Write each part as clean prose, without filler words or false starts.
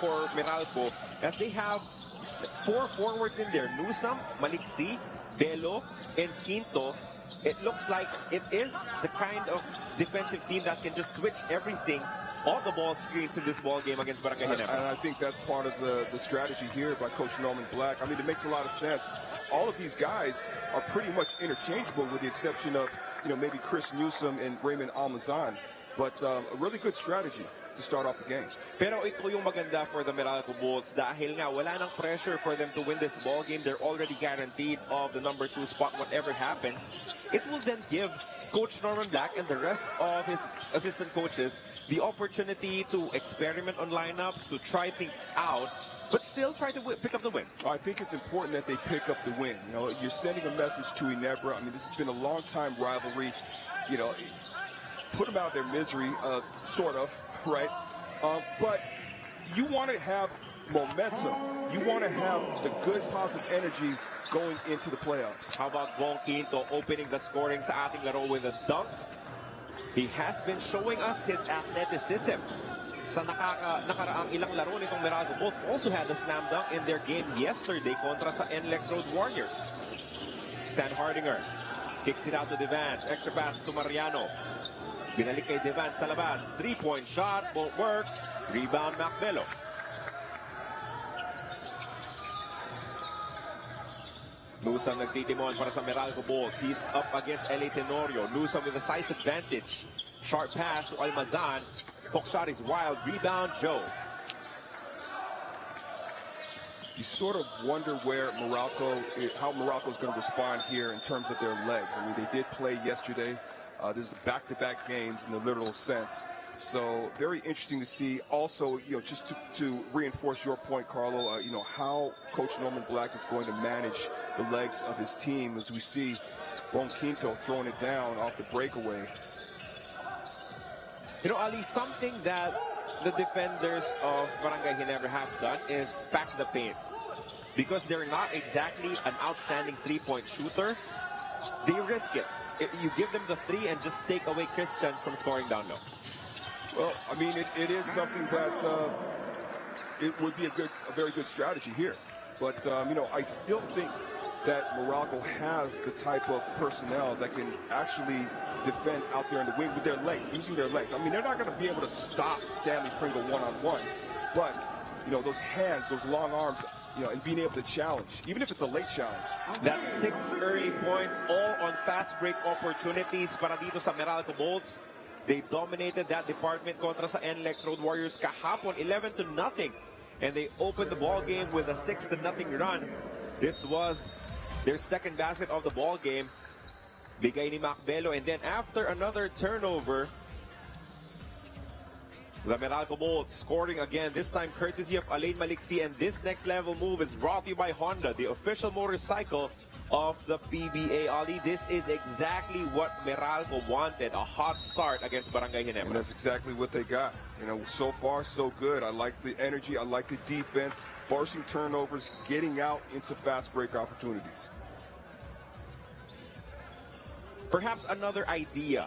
for Meralco, as they have 4 forwards in there: Nusam, Maliksi, Belo, and Quinto. It looks like it is the kind of defensive team that can just switch everything, all the ball screens in this ball game against Barangay Ginebra. And I think that's part of the strategy here by Coach Norman Black. I mean, it makes a lot of sense. All of these guys are pretty much interchangeable with the exception of, maybe Chris Newsom and Raymond Almazan. But a really good strategy to start off the game. Pero ito yung maganda for the Meralco Bolts dahil nga wala nang pressure for them to win this ball game. They're already guaranteed of the number 2 spot whatever happens. It will then give Coach Norman Black and the rest of his assistant coaches the opportunity to experiment on lineups, to try things out, but still try to pick up the win. I think it's important that they pick up the win. You're sending a message to Ginebra. I mean, this has been a long-time rivalry. Put them out of their misery, sort of, right? But you want to have momentum. You want to have the good, positive energy going into the playoffs. How about Bong Quinto opening the scoring sa ating laro with a dunk? He has been showing us his athleticism. Sa nakaraang ilang laro nitong Meralco Bolts, also had a slam dunk in their game yesterday kontra sa NLEX Road Warriors. Stan Hardinger kicks it out to Devance. Extra pass to Mariano. Binalik kay Devance sa labas. 3-point shot, won't work. Rebound, Macbelo. Nusam nagtitimon para sa Meralco Bolts. He's up against L.A. Tenorio. Nusam with a size advantage. Sharp pass to Almazan. Hook shot is wild. Rebound, Joe. You sort of wonder how Meralco is going to respond here in terms of their legs. I mean, they did play yesterday. This is back-to-back games in the literal sense. So very interesting to see. Also, just to reinforce your point, Carlo, how Coach Norman Black is going to manage the legs of his team as we see Bong Quinto throwing it down off the breakaway. Ali, something that the defenders of Barangay Ginebra have done is pack the paint. Because they're not exactly an outstanding 3-point shooter, they risk it. You give them the 3 and just take away Christian from scoring down low. Well, I mean, it is something that it would be a very good strategy here. But, I still think that Meralco has the type of personnel that can actually defend out there in the wing with their legs, using their legs. I mean, they're not going to be able to stop Stanley Pringle one-on-one. But, those hands, those long arms, and being able to challenge, even if it's a late challenge. That's 6 early points, all on fast break opportunities para dito sa Meralco Bolts. They dominated that department kontra sa NLEX Road Warriors kahapon, 11-0. And they opened the ball game with a 6-0 run. This was their second basket of the ball game. Bigay ni Macbelo, and then after another turnover, the Meralco Bolts scoring again, this time courtesy of Alain Maliksi, and this next level move is brought to you by Honda, the official motorcycle of the PBA. Ali, this is exactly what Meralco wanted, a hot start against Barangay Ginebra. And that's exactly what they got. So far so good. I like the energy, I like the defense, forcing turnovers, getting out into fast break opportunities. Perhaps another idea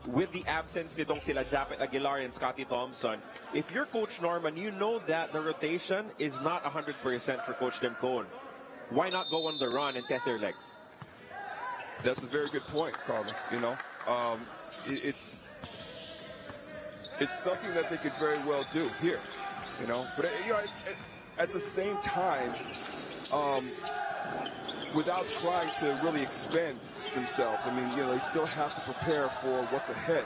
with the absence nitong sila Japet Aguilar and Scotty Thompson, if you're Coach Norman, you know that the rotation is not 100% for Coach Demcone. Why not go on the run and test their legs? That's a very good point, Carlo. It's something that they could very well do here. But at the same time, without trying to really expend themselves. I mean, they still have to prepare for what's ahead.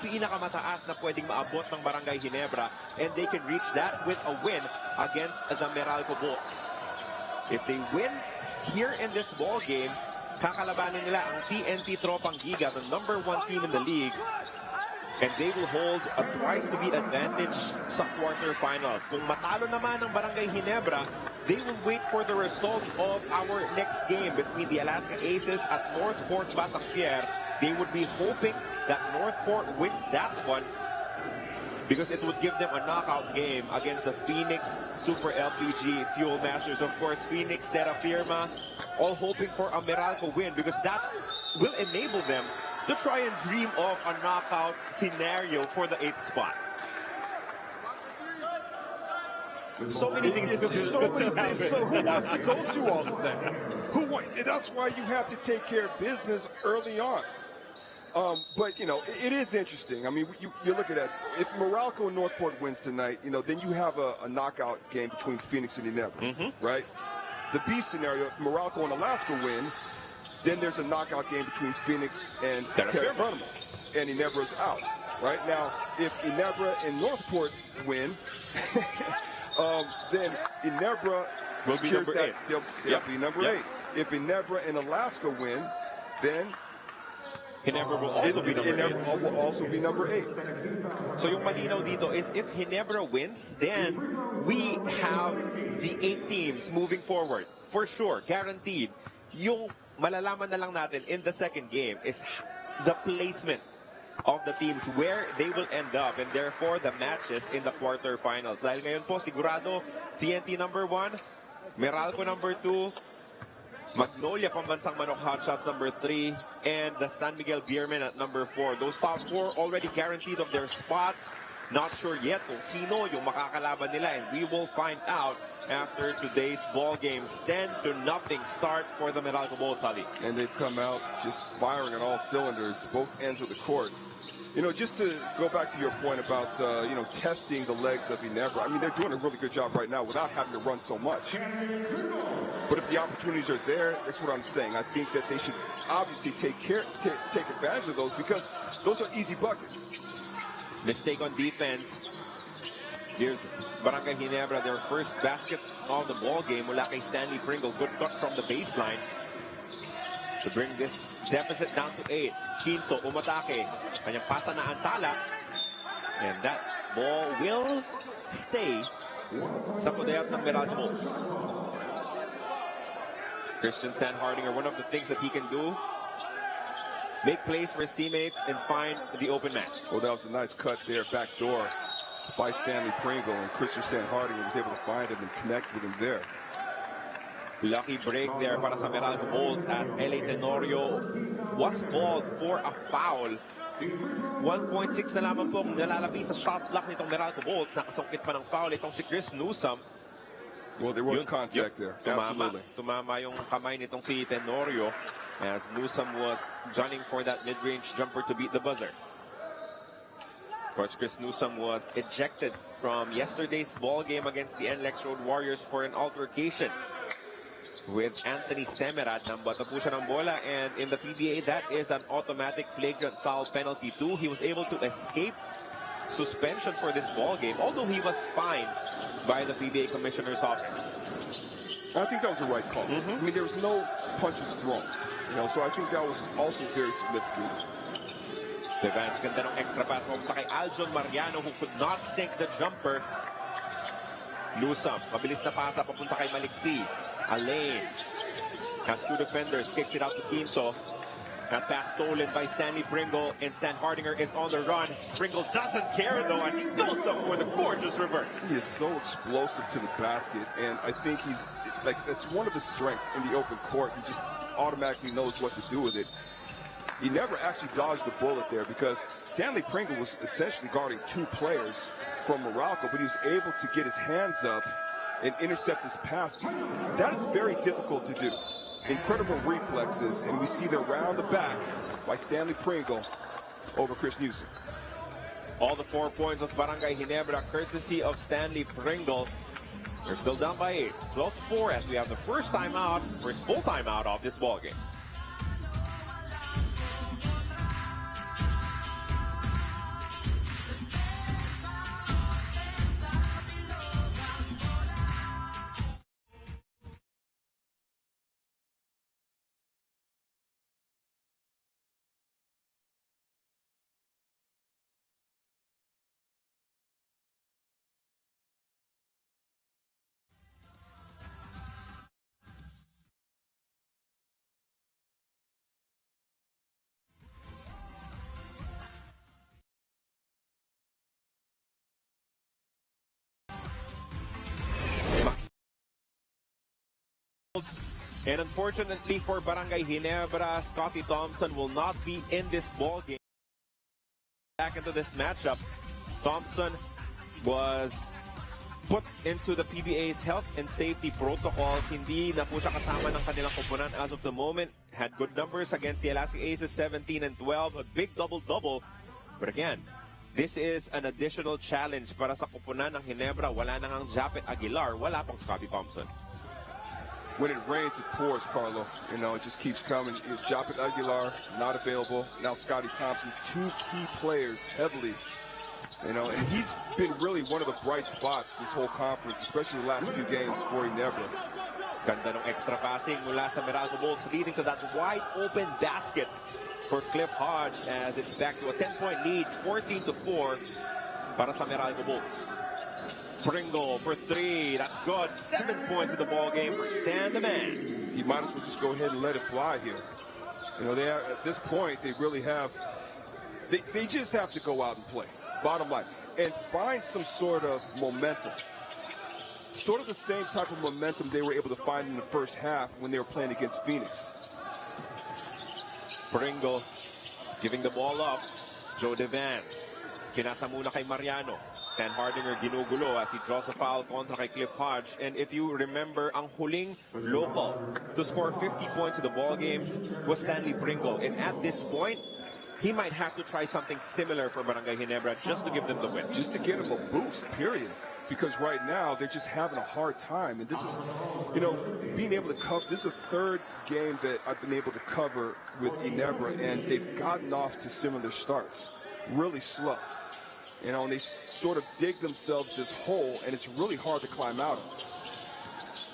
Pinakamataas na pwedeng maabot ng Barangay Ginebra, and they can reach that with a win against the Meralco Bolts. If they win here in this ball game, kakalabanin nila ang TNT Tropang Giga, the #1 team in the league, and they will hold a twice-to-beat advantage sa quarterfinals. Kung matalo naman ng Barangay Ginebra, they will wait for the result of our next game between the Alaska Aces at Northport Batacquier. They would be hoping that Northport wins that one because it would give them a knockout game against the Phoenix Super LPG Fuel Masters. Of course, Phoenix, Terra Firma, all hoping for a Meralco win because that will enable them to try and dream of a knockout scenario for the 8th spot. So many things. So many things. So who wants to go through all of that? That's why you have to take care of business early on. But, you know, it is interesting. I mean, you look at that. If Meralco and Northport wins tonight, you know, then you have a knockout game between Phoenix and Ginebra, right? The B scenario, if Meralco and Alaska win, then there's a knockout game between Phoenix and Terra Firma, and Ginebra's out. Right now, if Ginebra and Northport win, then Ginebra will be number 8. They'll be number 8. If Ginebra and Alaska win, then Ginebra will also be number 8. Ginebra will also be number 8. So yung malinaw dito is if Ginebra wins, then we have the 8 teams moving forward. For sure, guaranteed. Yung malalaman na lang natin in the second game is the placement of the teams, where they will end up, and therefore the matches in the quarterfinals. Dahil ngayon po, sigurado, TNT number 1, Meralco number 2, Magnolia Pambansang Manok Hotshots number 3, and the San Miguel Beermen at number 4. Those top 4 already guaranteed of their spots. Not sure yet kung sino yung makakalaban nila, and we will find out after today's ball games. 10-0 start for the Meralco Bolts, Ali. And they've come out just firing on all cylinders, both ends of the court. You know, just to go back to your point about, you know, testing the legs of Ginebra, I mean, they're doing a really good job right now without having to run so much. But if the opportunities are there, that's what I'm saying. I think that they should obviously take advantage of those because those are easy buckets. Mistake on defense. Here's Barangay Ginebra, their first basket of the ball game mula kay Stanley Pringle. Good cut from the baseline to bring this deficit down to 8. Quinto umatake. Kanyang pasa na antala. And that ball will stay sa pudayat ng Meralco Bolts. Christian Stan Hardinger, one of the things that he can do, make plays for his teammates and find the open man. Well, that was a nice cut there, back door by Stanley Pringle, and Christian Stan Hardinger was able to find him and connect with him there. Lucky break there para sa Meralco Bolts as L.A. Tenorio was called for a foul. 1.6 na lamang pong nalalabi sa shot clock nitong Meralco Bolts. Nakasungkit pa ng foul itong si Chris Newsom. Well, there was contact there. Absolutely. Tumama yung kamay nitong si Tenorio as Newsom was gunning for that mid-range jumper to beat the buzzer. Of course, Chris Newsom was ejected from yesterday's ball game against the NLEX Road Warriors for an altercation with Anthony Semerad. Nambata po siya ng bola, and in the PBA, that is an automatic flagrant foul penalty too. He was able to escape suspension for this ball game, although he was fined by the PBA Commissioner's Office. I think that was the right call. I mean, there was no punches thrown, you know, so I think that was also very significant. Devance, ganda ng extra pass pumunta kay Aljon Mariano, who could not sink the jumper. Newsom, mabilis na pasa papunta kay Maliksi. Alain has 2 defenders, kicks it out to Quinto. That pass stolen by Stanley Pringle, and Stan Hardinger is on the run. Pringle doesn't care though, as he goes up for the gorgeous reverse. He is so explosive to the basket, and I think he's like, that's one of the strengths in the open court. He just automatically knows what to do with it. He never actually dodged a bullet there because Stanley Pringle was essentially guarding 2 players from Meralco, but he was able to get his hands up and intercept this pass. That is very difficult to do. Incredible reflexes, and we see the round the back by Stanley Pringle over Chris Newsom. All the 4 points of Barangay Ginebra, courtesy of Stanley Pringle. They're still down by 8, 12-4, as we have the first full timeout of this ball game. And unfortunately for Barangay Ginebra, Scotty Thompson will not be in this ball game. Back into this matchup, Thompson was put into the PBA's health and safety protocols. Hindi na po siya kasama ng kanilang koponan as of the moment. Had good numbers against the Alaska Aces, 17 and 12, a big double-double. But again, this is an additional challenge para sa koponan ng Ginebra. Wala nang ang Japet Aguilar, wala pang Scotty Thompson. When it rains, it pours, Carlo. You know, it just keeps coming. Japet Aguilar, not available. Now Scotty Thompson, two key players heavily. You know, and he's been really one of the bright spots this whole conference, especially the last few games for Ginebra. Ganda ng extra passing mula sa Meralco Bulls, leading to that wide open basket for Cliff Hodge as it's back to a 10-point lead, 14-4 para sa Meralco Bulls. Pringle for three, that's good. 7 points in the ball game for Stan the Man. He might as well just go ahead and let it fly here. You know, they are, at this point, they really have, they just have to go out and play, bottom line, and find some sort of momentum. Sort of the same type of momentum they were able to find in the first half when they were playing against Phoenix. Pringle giving the ball up. Joe Devance. Kinasa muna kay Mariano. Stan Hardinger ginugulo as he draws a foul kontra kay Cliff Hodge. And if you remember, ang huling local to score 50 points in the ball game was Stanley Pringle. And at this point, he might have to try something similar for Barangay Ginebra just to give them the win. Just to get him a boost, period. Because right now, they're just having a hard time. And this is, you know, being able to cover, this is the third game that I've been able to cover with Ginebra, and they've gotten off to similar starts. Really slow. You know, and they sort of dig themselves this hole, and it's really hard to climb out of.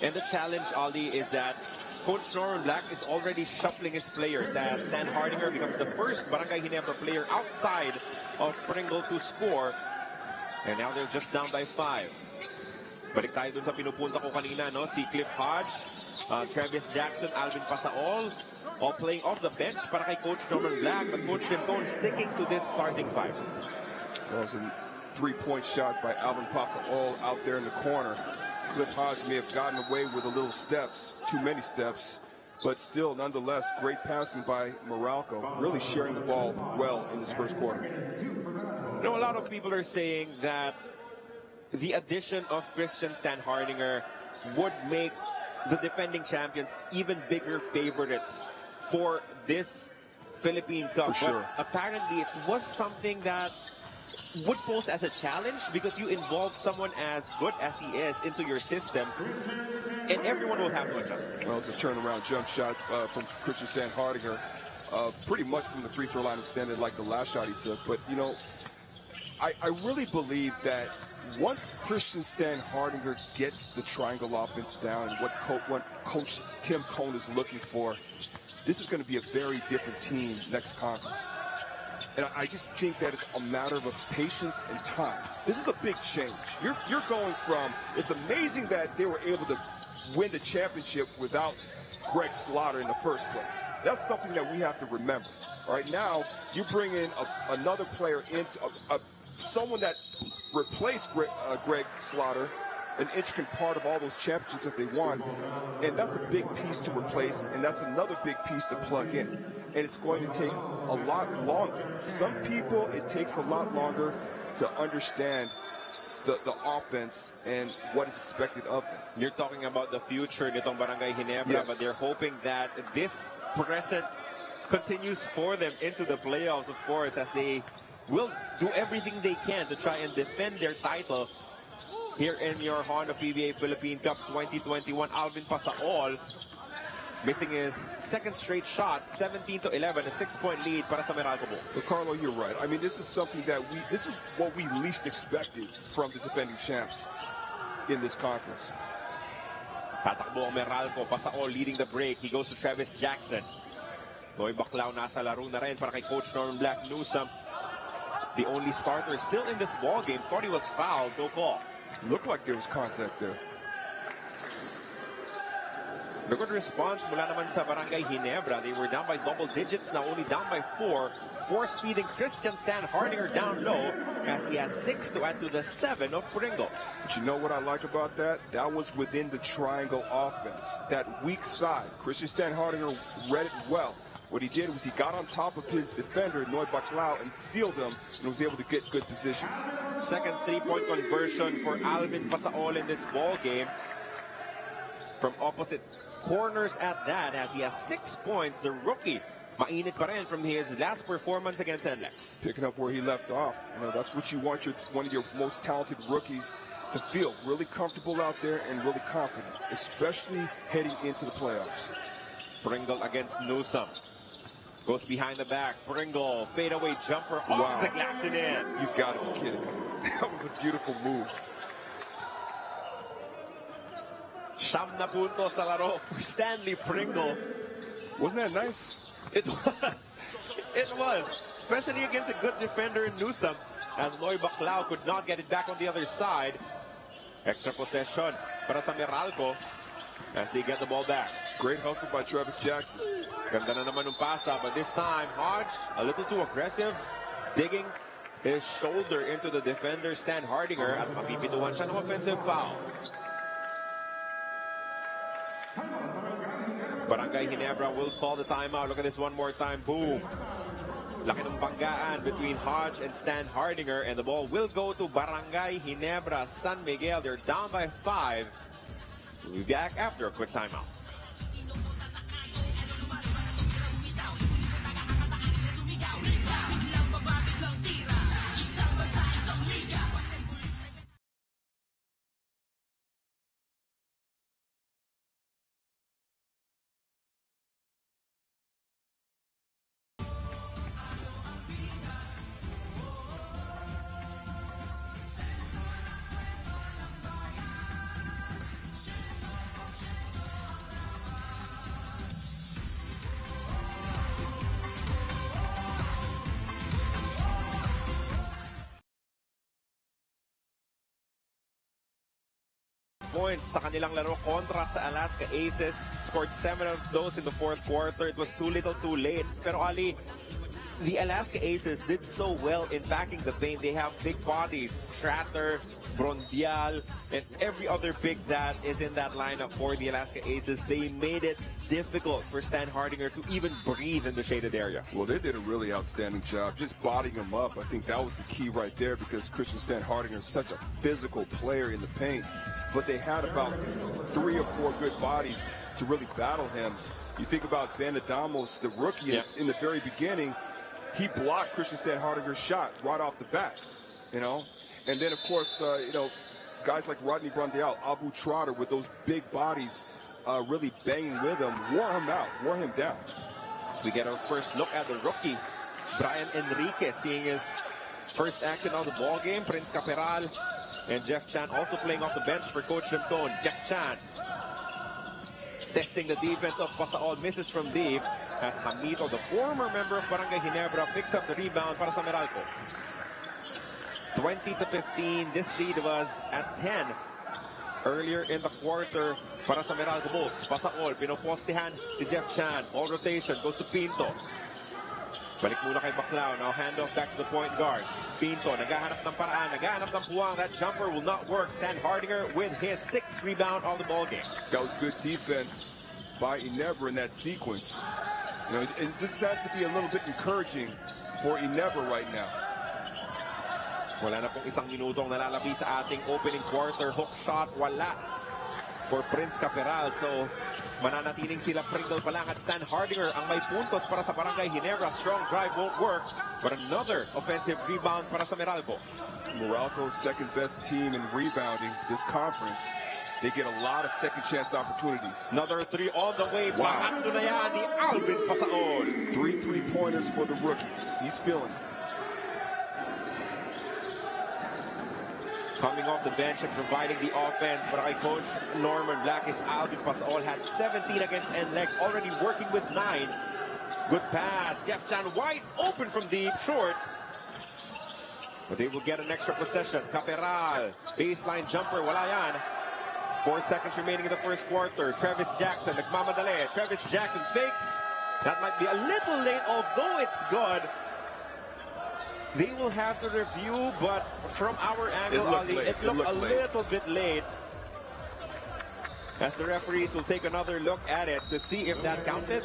And the challenge, Aldi, is that Coach Norman Black is already shuffling his players as Stan Hardinger becomes the first Barangay Ginebra player outside of Pringle to score. And now they're just down by 5. Balik tayo dun sa pinupunta ko kanina, no? Si Cliff Hodge, Travis Jackson, Alvin Pasaol, all playing off the bench para kay Coach Norman Black. But Coach Rincon sticking to this starting 5. That was a three-point shot by Alvin Pasaol out there in the corner. Cliff Hodge may have gotten away with a little steps, too many steps, but still, nonetheless, great passing by Meralco, really sharing the ball well in this first quarter. You know, a lot of people are saying that the addition of Christian Stan Hardinger would make the defending champions even bigger favorites for this Philippine Cup. For sure. But apparently, it was something that would pose as a challenge because you involve someone as good as he is into your system, and everyone will have to adjust. Well, it's a turnaround jump shot from Christian Stan Hardinger, pretty much from the free throw line extended like the last shot he took. But, you know, I really believe that once Christian Stan Hardinger gets the triangle offense down, what Coach Tim Cone is looking for, this is going to be a very different team next conference. And I just think that it's a matter of patience and time. This is a big change. You're going from, it's amazing that they were able to win the championship without Greg Slaughter in the first place. That's something that we have to remember. All right, now you bring in another player, someone that replaced Greg Slaughter, an intricate part of all those championships that they won, and that's a big piece to replace, and that's another big piece to plug in. And it's going to take a lot longer. Some people, it takes a lot longer to understand the offense and what is expected of them. You're talking about the future nitong Barangay Ginebra, Yes. but they're hoping that this present continues for them into the playoffs, of course, as they will do everything they can to try and defend their title here in your Honda PBA Philippine Cup 2021. Alvin Pasaol missing his second straight shot, 17-11, a 6-point lead para sa Meralco Bulls. So Carlo, you're right. I mean, this is something that this is what we least expected from the defending champs in this conference. Tatakbo ang Meralco, Pasaol leading the break. He goes to Travis Jackson. Noy Baclao nasa laro na rin para kay Coach Norman Black. Newsome, the only starter still in this ball game, thought he was fouled, no call. Looked like there was contact there. The good response mula naman sa Barangay Ginebra. They were down by double digits, now only down by 4. force-feeding Christian Stan Hardinger down low as he has 6 to add to the 7 of Pringle. But you know what I like about that? That was within the triangle offense. That weak side. Christian Stan Hardinger read it well. What he did was he got on top of his defender, Noy Baclao, and sealed him and was able to get good position. Second three-point conversion for Alvin Pasaol in this ball game. From opposite corners at that, as he has 6 points, the rookie. Mainit pa rin from his last performance against NLEX. Picking up where he left off. You know, that's what you want one of your most talented rookies to feel. Really comfortable out there and really confident, especially heading into the playoffs. Pringle against Newsom. Goes behind the back. Pringle, fadeaway jumper off the glass and in. You gotta be kidding me. That was a beautiful move. Siyam na punto sa laro for Stanley Pringle. Wasn't that nice? It was. It was. Especially against a good defender in Newsom, as Noy Baclao could not get it back on the other side. Extra possession para sa Meralco as they get the ball back. Great hustle by Travis Jackson. Ganda na naman ng pasa, but this time, Hodge, a little too aggressive, digging his shoulder into the defender, Stan Hardinger, at mapipituhan siya ng offensive foul. Barangay Ginebra will call the timeout. Look at this one more time. Boom. Laki ng banggaan between Hodge and Stan Hardinger, and the ball will go to Barangay Ginebra San Miguel. They're down by 5. We'll be back after a quick timeout. Points sa kanilang laro kontra sa Alaska Aces. Scored 7 of those in the fourth quarter. It was too little too late. Pero Ali, the Alaska Aces did so well in packing the paint. They have big bodies. Stratter, Brondial, and every other big that is in that lineup for the Alaska Aces. They made it difficult for Stan Hardinger to even breathe in the shaded area. Well, they did a really outstanding job just bodying him up. I think that was the key right there, because Christian Stan Hardinger is such a physical player in the paint. But they had about 3 or 4 good bodies to really battle him. You think about Ben Adamos, the rookie, in the very beginning, he blocked Christian Stan Hardinger's shot right off the bat, you know. And then, of course, you know, guys like Rodney Brondial, Abu Trotter with those big bodies really banging with him, wore him out, wore him down. We get our first look at the rookie, Brian Enriquez, seeing his first action of the ball game. Prince Caperal and Jeff Chan also playing off the bench for Coach Limton. Jeff Chan testing the defense of Pasaol, misses from deep as Hamito, the former member of Barangay Ginebra, picks up the rebound para sa Meralco. 20-15, this lead was at 10 earlier in the quarter para sa Meralco Bolts. Pasaol, pinopostihan si Jeff Chan. All rotation goes to Pinto. Balik muna kay Baclao. Now handoff back to the point guard. Pinto, naghahanap ng paraan, naghahanap ng puwang. That jumper will not work. Stan Hardinger with his 6th rebound of the ball game. That was good defense by Ginebra in that sequence. You know, this has to be a little bit encouraging for Ginebra right now. Wala na pong isang minutong nalalabi sa ating opening quarter. Hook shot, wala for Prince Caperal. So, mananatiling sila Pringle pa lang at Stan Hardinger ang may puntos para sa Barangay Ginebra. Strong drive won't work, but another offensive rebound para sa Meralco. Meralco's second best team in rebounding this conference. They get a lot of second chance opportunities. Another 3 on the way. Wow. Pangatlo na yan ni Alvin Pasaol. 3 3-pointers for the rookie. He's feeling it. Coming off the bench and providing the offense, but I coach Norman Black is Alvin Pasaol had 17 against NLEX, already working with 9. Good pass. Jeff Chan wide open from deep, short. But they will get an extra possession. Caperal, baseline jumper, wala yan. 4 seconds remaining in the first quarter. Travis Jackson, nagmamadali. Travis Jackson fakes. That might be a little late, although it's good. They will have to review, but from our angle, it looked a little bit late. As the referees will take another look at it to see if that counted.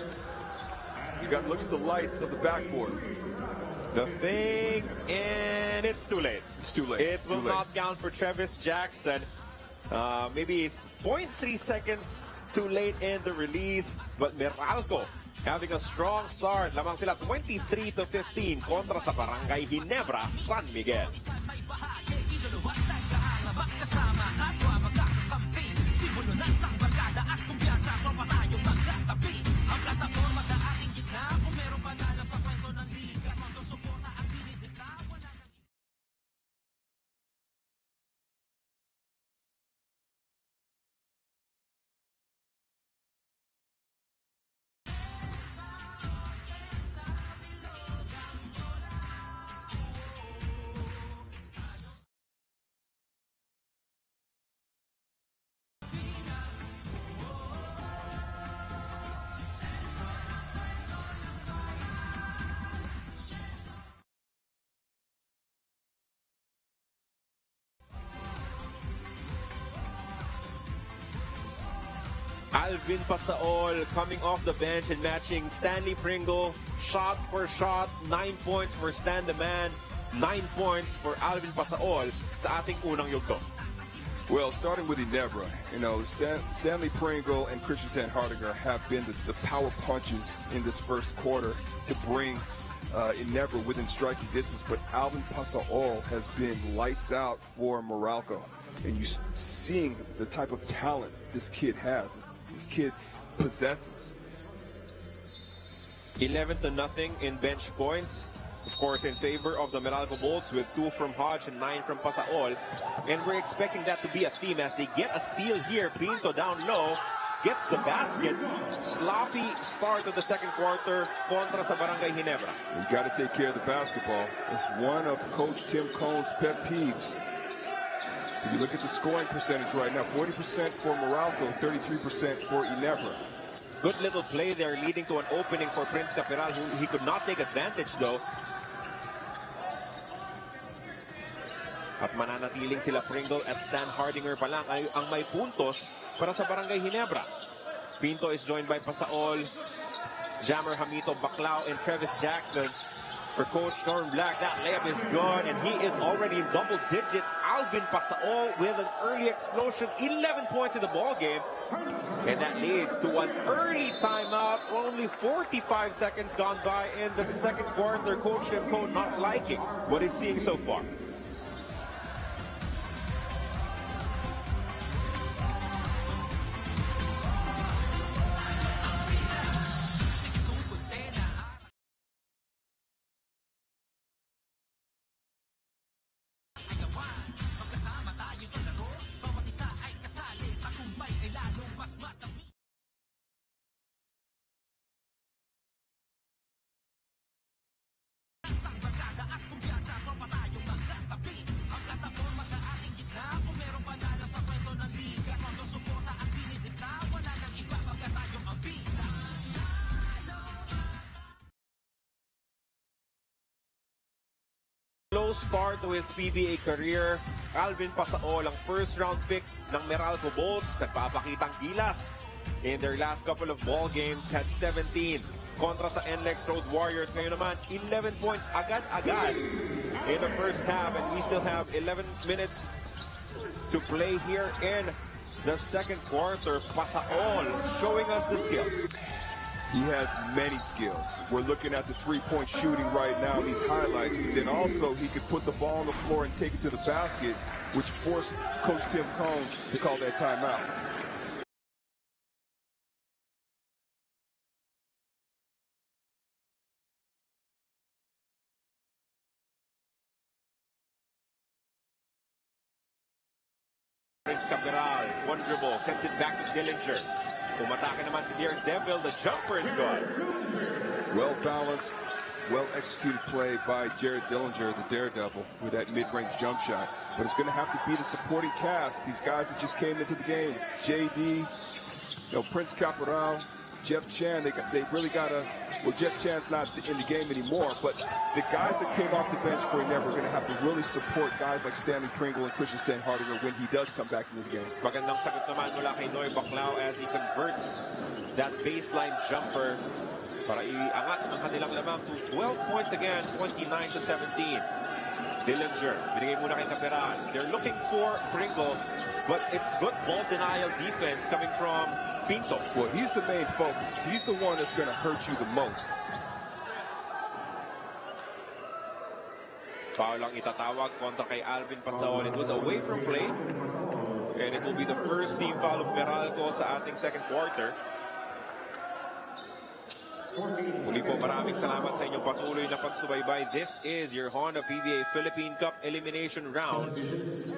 You got to look at the lights of the backboard. The thing, and it's too late. It's too late. It will not count for Travis Jackson. Maybe 0.3 seconds too late in the release, but Meralco having a strong start. Lamang sila 23-15 kontra sa Barangay Ginebra, San Miguel. Alvin Pasaol coming off the bench and matching Stanley Pringle shot for shot. 9 points for Stan the Man, 9 points for Alvin Pasaol sa ating unang yugto. Well, starting with Ginebra, Stanley Pringle and Christian Hardinger have been the power punches in this first quarter to bring Ginebra within striking distance, but Alvin Pasaol has been lights out for Meralco. And you seeing the type of talent this kid has, this kid possesses. 11-0 in bench points. Of course, in favor of the Meralco Bolts with 2 from Hodge and 9 from Pasaol. And we're expecting that to be a theme as they get a steal here. Pinto down low, gets the basket. Sloppy start of the second quarter kontra sa Barangay Ginebra. You got to take care of the basketball. It's one of Coach Tim Cohn's pet peeves. If you look at the scoring percentage right now, 40% for Meralco, 33% for Ginebra. Good little play there leading to an opening for Prince Capiral, who he could not take advantage though. At mananatiling sila Pringle at Stan Hardinger pa lang ang may puntos para sa Barangay Ginebra. Pinto is joined by Pasaol, Jammer Hamito, Baclao, and Travis Jackson. For Coach Norm Black, that layup is good, and he is already in double digits. Alvin Pasaol with an early explosion, 11 points in the ball game, and that leads to an early timeout. Only 45 seconds gone by in the second quarter. Coach Tim Cohn not liking what he's seeing so far. Slow start to his PBA career, Alvin Pasaol, ang first-round pick ng Meralco Bolts, nagpapakitang gilas. In their last couple of ball games, had 17 kontra sa NLEX Road Warriors. Ngayon naman, 11 points agad-agad in the first half, and we still have 11 minutes to play here in the second quarter. Pasaol showing us the skills. He has many skills. We're looking at the three-point shooting right now in these highlights, but then also he could put the ball on the floor and take it to the basket, which forced Coach Tim Cohn to call that timeout. Prince Capiral, one dribble, sends it back to Dillinger. Umatake naman si Daredevil, the jumper is good. Well-balanced, well-executed play by Jared Dillinger, the Daredevil, with that mid-range jump shot. But it's going to have to be the supporting cast. These guys that just came into the game, JD, Prince Capiral, Jeff Chan, they really got to Well, Jeff Chan's not in the game anymore, but the guys that came off the bench for Ginebra are going to have to really support guys like Stanley Pringle and Christian Stenhardinger when he does come back into the game. Magandang sagot naman mula kay Noy Baclao as he converts that baseline jumper para iangat ang kanilang lamang to 12 points again, 29-17. Dillinger, binigay muna kay Caperan. They're looking for Pringle, but it's good ball denial defense coming from Pinto. Well, he's the main focus. He's the one that's going to hurt you the most. Foul lang itatawag kontra kay Alvin Pasaon. It was away from play. And it will be the first team foul of Meralco sa ating second quarter. Muli po, maraming salamat sa inyong patuloy na pagsubaybay. This is your Honda PBA Philippine Cup Elimination Round.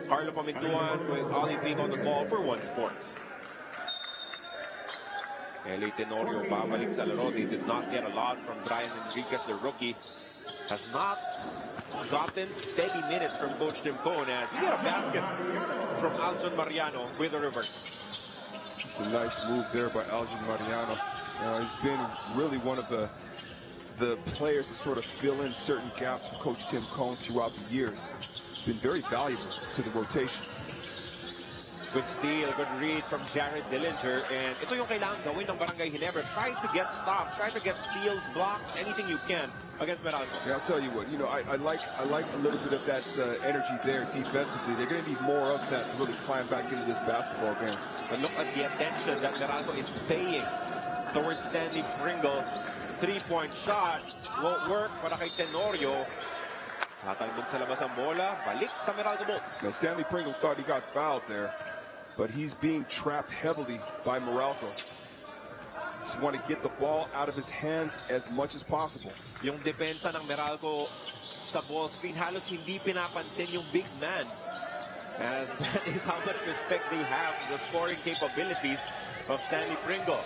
Carlo Pamintuan with Ollie Peak on the call for One Sports. L.A. Tenorio babalik sa laro. They did not get a lot from Brian Enriquez, the rookie. Has not gotten steady minutes from Coach Tim Cohn as we get a basket from Aljon Mariano with a reverse. It's a nice move there by Aljon Mariano. He's been really one of the players to sort of fill in certain gaps for Coach Tim Cohn throughout the years. Been very valuable to the rotation. Good steal, a good read from Jared Dillinger, and ito yung kailangan gawin ng Barangay Ginebra. Try to get stops, try to get steals, blocks, anything you can against Meralco. Yeah, I'll tell you what, I like a little bit of that energy there defensively. They're going to need more of that to really climb back into this basketball game. But look at the attention that Meralco is paying towards Stanley Pringle. Three-point shot won't work para kay Tenorio. Tatalbog sa labas ang bola, balik sa Meralco Bolts. Now, Stanley Pringle thought he got fouled there, but he's being trapped heavily by Meralco. Just want to get the ball out of his hands as much as possible. Yung depensa ng Meralco sa ball screen, halos hindi pinapansin yung big man. As that is how much respect they have for the scoring capabilities of Stanley Pringle.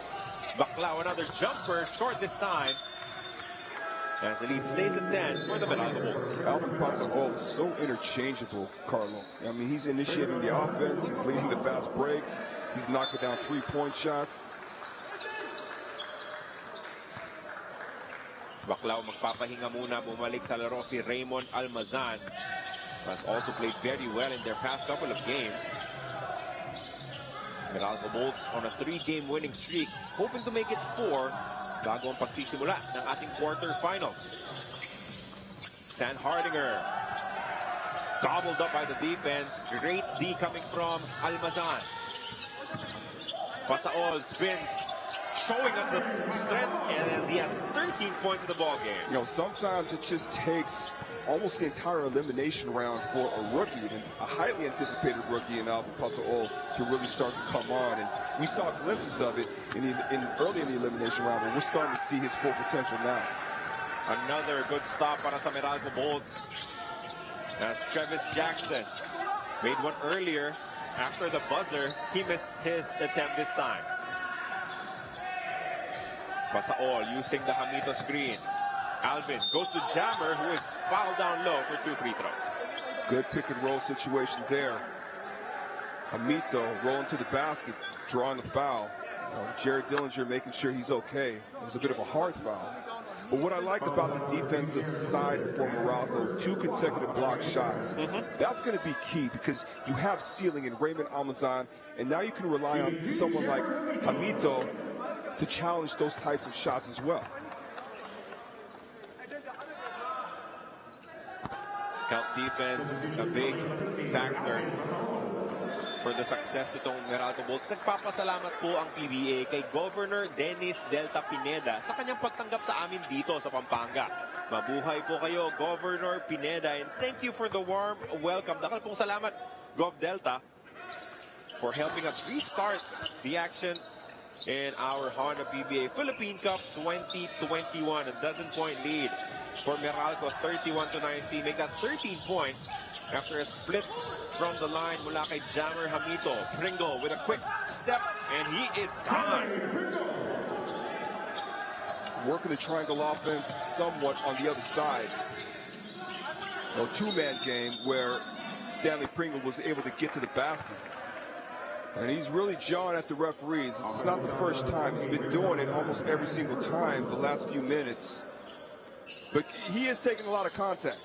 Baclao, another jumper, short this time. As the lead stays at 10 for the Meralco Bulls. Alvin Pasaol is so interchangeable, Carlo. I mean, he's initiating the offense, he's leading the fast breaks, he's knocking down three-point shots. Baclao magpapahinga muna, bumalik sa laro si Raymond Almazan. Has also played very well in their past couple of games. Meralco Bulls on a 3-game winning streak, hoping to make it 4 bago ang pagsisimula ng ating quarterfinals. Stan Hardinger gobbled up by the defense. Great D coming from Almazan. Pasaol spins, showing us the strength, and he has 13 points in the ball game. You know, sometimes it just takes almost the entire elimination round for a rookie, and a highly anticipated rookie in Alvin Pasaol to really start to come on. And we saw glimpses of it early in the elimination round, and we're starting to see his full potential now. Another good stop para sa Meralco Bolts. As Travis Jackson made one earlier. After the buzzer, he missed his attempt this time. Pasaol using the Hamito screen. Alvin goes to Jammer, who is fouled down low for 2 free throws. Good pick and roll situation there. Hamito rolling to the basket, drawing the foul. Jared Dillinger making sure he's okay. It was a bit of a hard foul. But what I like about the defensive side for Meralco, 2 consecutive block shots. That's going to be key because you have ceiling in Raymond Almazan, and now you can rely on someone like Hamito to challenge those types of shots as well. Count defense, a big factor for the success nitong Meralco Bolts. Nagpapasalamat po ang PBA kay Governor Dennis Delta Pineda sa kanyang pagtanggap sa amin dito sa Pampanga. Mabuhay po kayo, Governor Pineda, and thank you for the warm welcome. Dakal pong salamat, Gov Delta, for helping us restart the action in our Honda PBA Philippine Cup 2021. A dozen-point lead for Meralco, 31-19. Make that 13 points after a split from the line mula kay Jammer Hamito. Pringle with a quick step, and he is gone. Working the triangle offense somewhat on the other side. A 2-man game where Stanley Pringle was able to get to the basket. And he's really jawing at the referees. This is not the first time. He's been doing it almost every single time the last few minutes. But he is taking a lot of contact.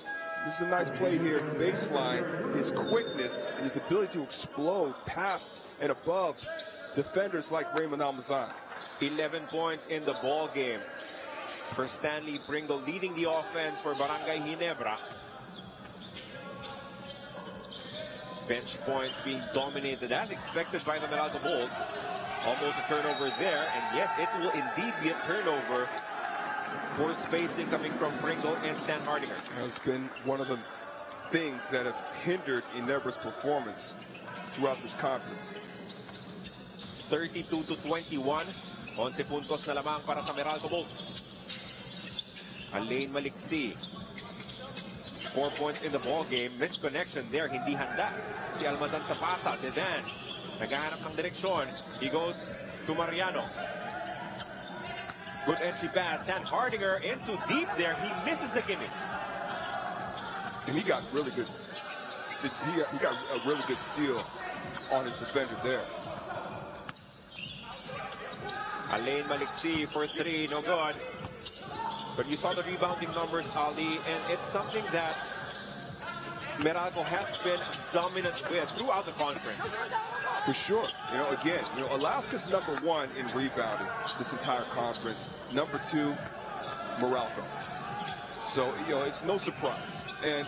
This is a nice play here at the baseline. His quickness and his ability to explode past and above defenders like Raymond Almazan. 11 points in the ball game for Stanley Pringle, leading the offense for Barangay Ginebra. Bench points being dominated as expected by the Meralco Bolts. Almost a turnover there, and yes, it will indeed be a turnover. Poor spacing coming from Pringle and Stan Hardinger. Has been one of the things that have hindered Ginebra's performance throughout this conference. 32-21. 11 puntos na lamang para sa Meralco Bolts. Alain Maliksi. 4 points in the ball game. Misconnection there. Hindi handa si Almazan sa pasa. The dance. Naghahanap ng direksyon. He goes to Mariano. Good entry pass. Stan Hardinger into deep there. He misses the gimmick. And he got really good. He got a really good seal on his defender there. Alain Maliksi for 3, no good. But you saw the rebounding numbers, Ali, and it's something that Meralco has been dominant with throughout the conference. For sure. Again, Alaska's number 1 in rebounding this entire conference. Number 2, Meralco. So, it's no surprise. And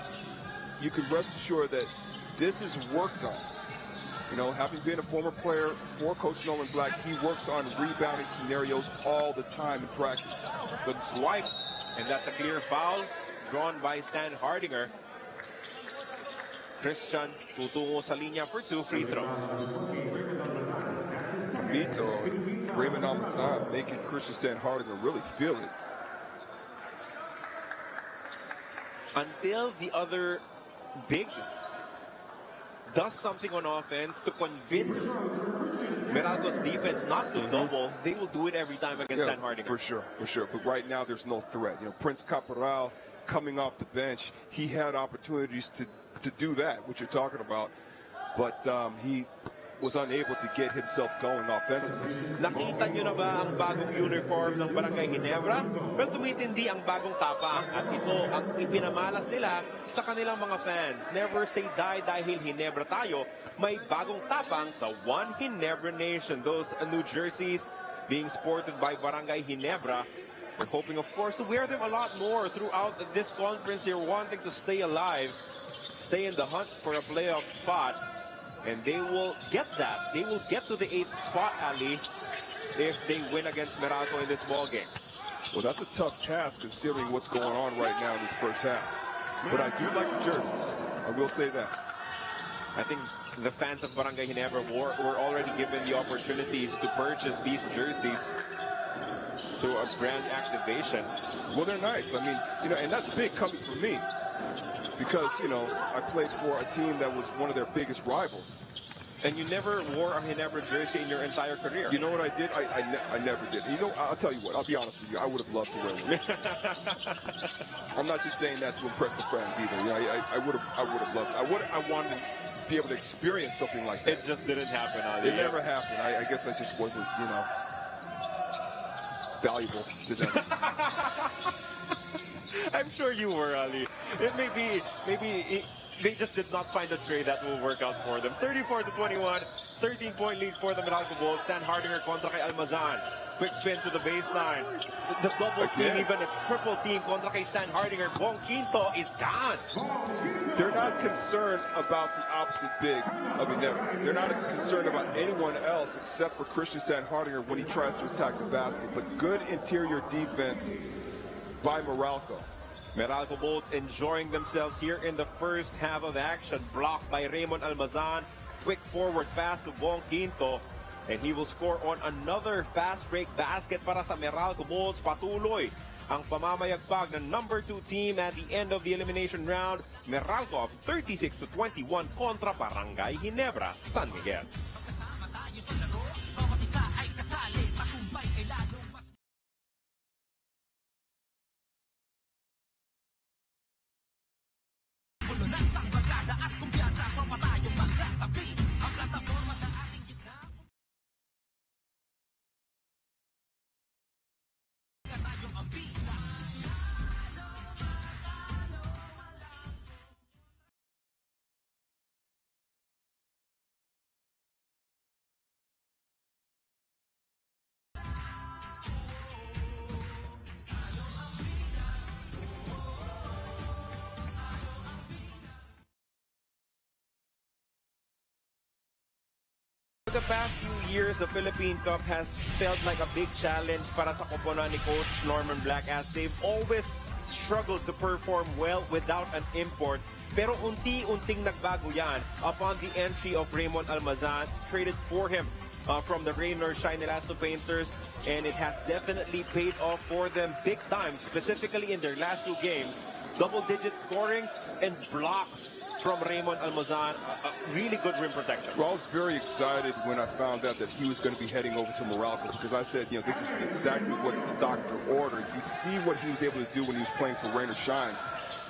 you can rest assured that this is worked on. Having been a former player for Coach Nolan Black, he works on rebounding scenarios all the time in practice. Good swipe, and that's a clear foul drawn by Stan Hardinger. Christian tutungo sa linya for 2 free throws. Mito, Raymond Almazan making Christian Stan Hardinger really feel it. Until the other big does something on offense to convince Meralco's defense not to double, they will do it every time against Stan Hardinger. For sure. But right now, there's no threat. Prince Caporal coming off the bench, he had opportunities to do that, what you're talking about, but he was unable to get himself going offensively. Nakita nyo na ba ang bagong uniform ng Barangay Ginebra? Well, tumitindi ang bagong tapang at ito ang ipinamalas nila sa kanilang mga fans. Never say die dahil Ginebra tayo. May bagong tapang sa One Ginebra Nation. Those new jerseys being sported by Barangay Ginebra. We're hoping, of course, to wear them a lot more throughout this conference. They're wanting to stay alive, stay in the hunt for a playoff spot. And they will get that. They will get to the 8th spot, Ali, if they win against Meralco in this ball game. Well, that's a tough task considering what's going on right now in this first half. But I do like the jerseys. I will say that. I think the fans of Barangay Ginebra were already given the opportunities to purchase these jerseys through a brand activation. Well, they're nice. I mean, and that's big coming from me. Because, I played for a team that was one of their biggest rivals. And you never wore a Ginebra jersey in your entire career. You know what I did? I never did. I'll tell you what. I'll be honest with you. I would have loved to wear one. I'm not just saying that to impress the friends either. I would have loved. I wanted to be able to experience something like that. It just didn't happen, Ali. It never happened. I guess I just wasn't, valuable to them. I'm sure you were, Ali. Maybe they just did not find a trade that will work out for them. 34-21, 13-point lead for the Meralco Bolts. Stan Hardinger kontra kay Almazan. Quick spin to the baseline. The double team, even a triple team kontra kay Stan Hardinger. Bong Quinto is gone. They're not concerned about the opposite big of Ginebra. They're not concerned about anyone else except for Christian Stan Hardinger when he tries to attack the basket. But good interior defense by Meralco. Meralco Bolts enjoying themselves here in the first half of action. Blocked by Raymond Almazan. Quick forward pass to Bong Quinto. And he will score on another fast break basket para sa Meralco Bolts. Patuloy ang pamamayagpag ng number 2 team at the end of the elimination round. Meralco up 36-21 kontra Barangay Ginebra, San Miguel. Sang barkada at kumpiyansa, tropa tayong magkatabi. Ang plataforma sa ating gitna. the past few years, the Philippine Cup has felt like a big challenge para sa koponan ni Coach Norman Black as they've always struggled to perform well without an import. Pero unti-unting nagbago yan upon the entry of Raymond Almazan, traded for him from the Raynor Shine Elasto Painters, and it has definitely paid off for them big time, specifically in their last two games. Double-digit scoring and blocks from Raymond Almazan. Really good rim protection. Well, I was very excited when I found out that he was going to be heading over to Meralco, because I said, you know, this is exactly what the doctor ordered. You see what he was able to do when he was playing for Raynor Shine.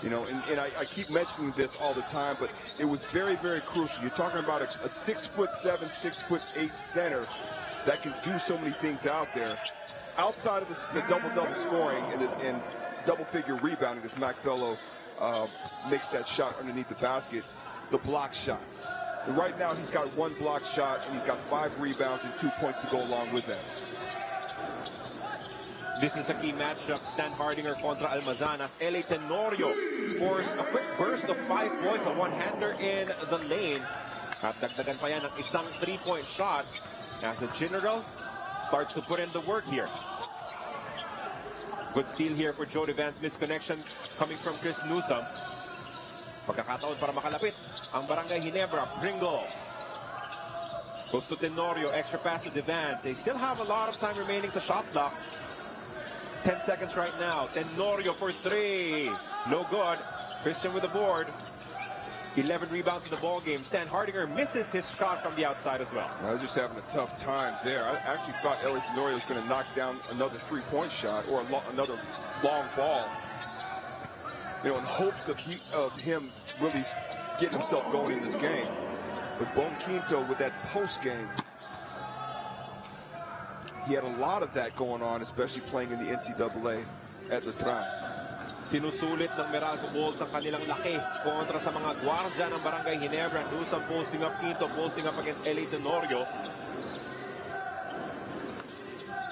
You know, and I keep mentioning this all the time, but it was very, very crucial. You're talking about a 6'7", 6'8" center that can do so many things out there. Outside of the double-double scoring and double-figure rebounding, as Mac Bello makes that shot underneath the basket, the block shots. And right now he's got one block shot, and he's got 5 rebounds and 2 points to go along with that. This is a key matchup. Stan Hardinger contra Almazan as L.A. Tenorio scores a quick burst of 5 points, a one-hander in the lane. At dagdagan pa yan ng isang 3-point shot as the General starts to put in the work here. Good steal here for Jody Vance. Misconnection coming from Chris Newsom. Pagkakataon para makalapit ang Barangay Ginebra. Pringle goes to Tenorio. Extra pass to Vance. They still have a lot of time remaining sa shot clock. 10 seconds right now. Tenorio for 3. No good. Christian with the board. 11 rebounds in the ball game. Stan Hardinger misses his shot from the outside as well. I was just having a tough time there. I actually thought L.A. Tenorio was going to knock down another 3-point shot or another long ball, you know, in hopes of him really getting himself going in this game. But Bon Quinto with that post game, he had a lot of that going on, especially playing in the NCAA at Letran. Sinusulit ng Meralco Bulls ang kanilang laki kontra sa mga gwardya ng Barangay Ginebra. Newsom posting up, Quinto posting up against L.A. Tenorio.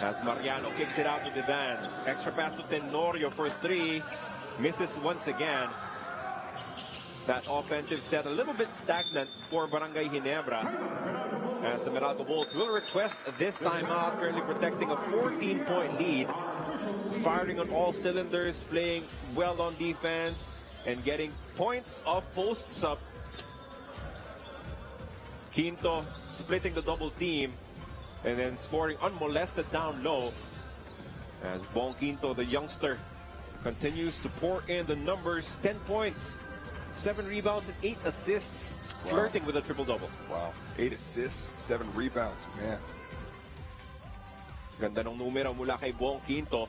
As Mariano kicks it out to Vance. Extra pass to Tenorio for 3. Misses once again. That offensive set a little bit stagnant for Barangay Ginebra, as the Meralco Bulls will request this timeout, currently protecting a 14-point lead. Firing on all cylinders, playing well on defense, and getting points off posts up. Quinto splitting the double team, and then scoring unmolested down low. As Bon Quinto, the youngster, continues to pour in the numbers. 10 points. 7 rebounds and 8 assists, flirting with a triple-double. Wow, 8 assists, 7 rebounds, man. Ganda ng numero mula kay Bon Quinto.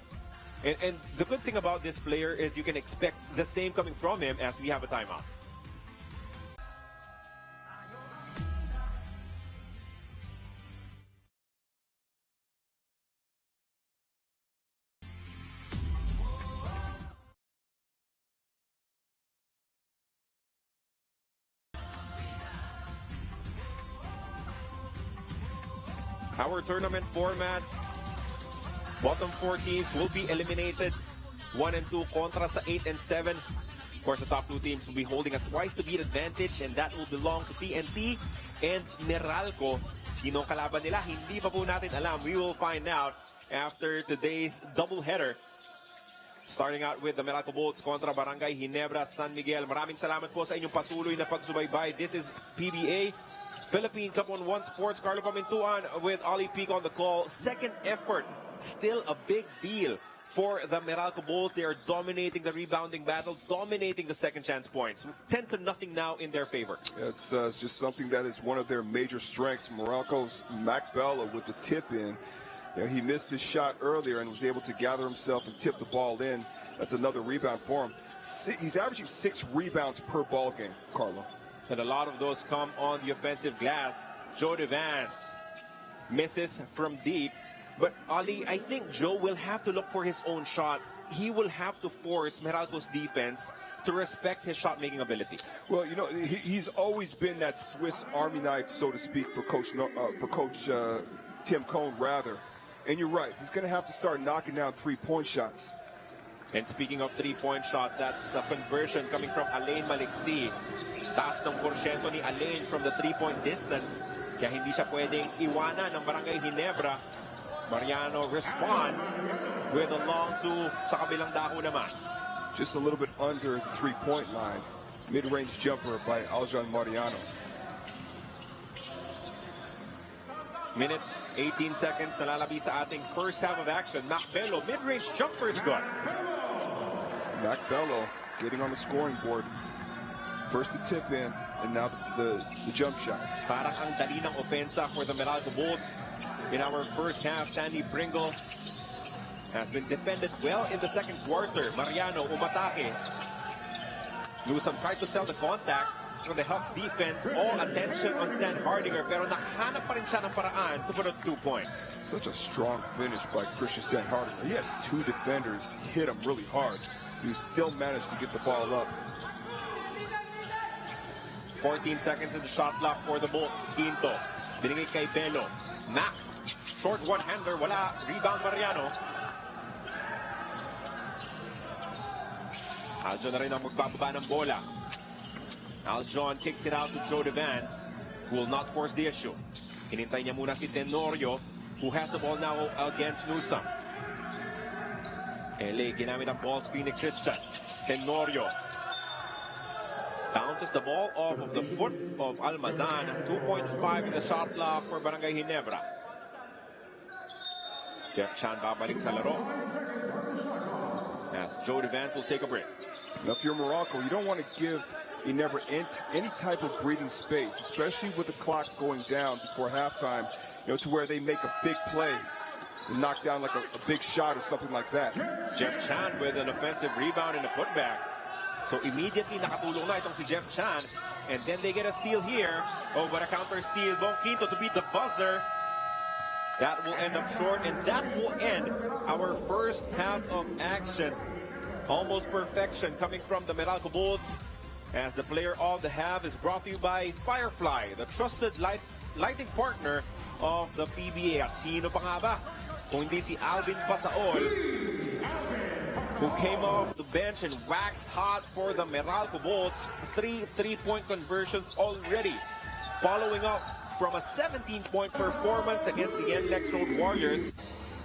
And the good thing about this player is you can expect the same coming from him as we have a timeout. Our tournament format, bottom 4 teams will be eliminated. 1 and 2 kontra sa 8 and 7. Of course, the top 2 teams will be holding a twice-to-beat advantage, and that will belong to TNT and Meralco. Sino ang kalaban nila? Hindi pa po natin alam. We will find out after today's doubleheader. Starting out with the Meralco Bulls kontra Barangay Ginebra, San Miguel. Maraming salamat po sa inyong patuloy na pagsubaybay. This is PBA Philippine Cup on One Sports. Carlo Pamintuan with Ali Peak on the call. Second effort, still a big deal for the Meralco Bulls. They are dominating the rebounding battle, dominating the second chance points. 10-0 now in their favor. Yeah, it's just something that is one of their major strengths. Meralco's Mac Bello with the tip in. You know, he missed his shot earlier and was able to gather himself and tip the ball in. That's another rebound for him. He's averaging 6 rebounds per ball game, Carlo. And a lot of those come on the offensive glass. Jody Vance misses from deep. But Ali, I think Joe will have to look for his own shot. He will have to force Meralco's defense to respect his shot-making ability. Well, you know, he's always been that Swiss Army knife, so to speak, for Coach Tim Cone, rather. And you're right. He's going to have to start knocking down 3-point shots. And speaking of three-point shots, that's a conversion coming from Alain Maliksi. Taas ng porsyento ni Alain from the three-point distance. Kaya hindi siya pwedeng iwanan ng Barangay Ginebra. Mariano responds with a long two sa kabilang dako naman. Just a little bit under the three-point line. Mid-range jumper by Aljan Mariano. Minute 18 seconds na lalabi sa ating first half of action. Macbello, mid-range jumper is good. Macbello getting on the scoring board. First to tip in, and now the jump shot. Parang ang dali ng opensa for the Meralco Bolts. In our first half, Sandy Pringle has been defended well in the second quarter. Mariano umatake. Newsome tried to sell the contact for the help defense. All attention on Stan Hardinger, pero nakahanap pa rin siya ng paraan to put up 2 points. Such a strong finish by Christian Stan Hardinger. He had two defenders hit him really hard. He still managed to get the ball up. 14 seconds in the shot clock for the Bolts. Quinto, binigay kay Bello. Mac, short one-hander, wala. Rebound Mariano. Aljon na rin ang magbababa ng bola. Aljon kicks it out to Joe Devance, who will not force the issue. Hinintay niya muna si Tenorio, who has the ball now against Newsome. LA ginamit ang ball screen ni Christian. Tenorio bounces the ball off of the foot of Almazan. 2.5 in the shot clock for Barangay Ginebra. Jeff Chan babalik sa laro as Joe Devance will take a break. Now, if you're Meralco, you don't want to give Ginebra any type of breathing space, especially with the clock going down before halftime, to where they make a big play and knock down like a big shot or something like that. Jeff Chan with an offensive rebound and a putback. So immediately nakatulong na itong si Jeff Chan, and then they get a steal here. Oh, but a counter steal. Bong Quinto to beat the buzzer. That will end up short, and that will end our first half of action. Almost perfection coming from the Meralco Bulls, as the player of the half is brought to you by Firefly, the trusted lighting partner of the PBA. At sino pa nga ba kung hindi si Alvin Pasaol, who came off the bench and waxed hot for the Meralco Bulls. 3 3-point conversions already, following up from a 17-point performance against the NLEX Road Warriors,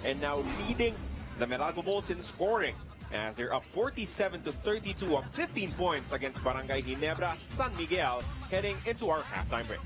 and now leading the Meralco Bulls in scoring, as they're up 47-32 of 15 points against Barangay Ginebra San Miguel, heading into our halftime break.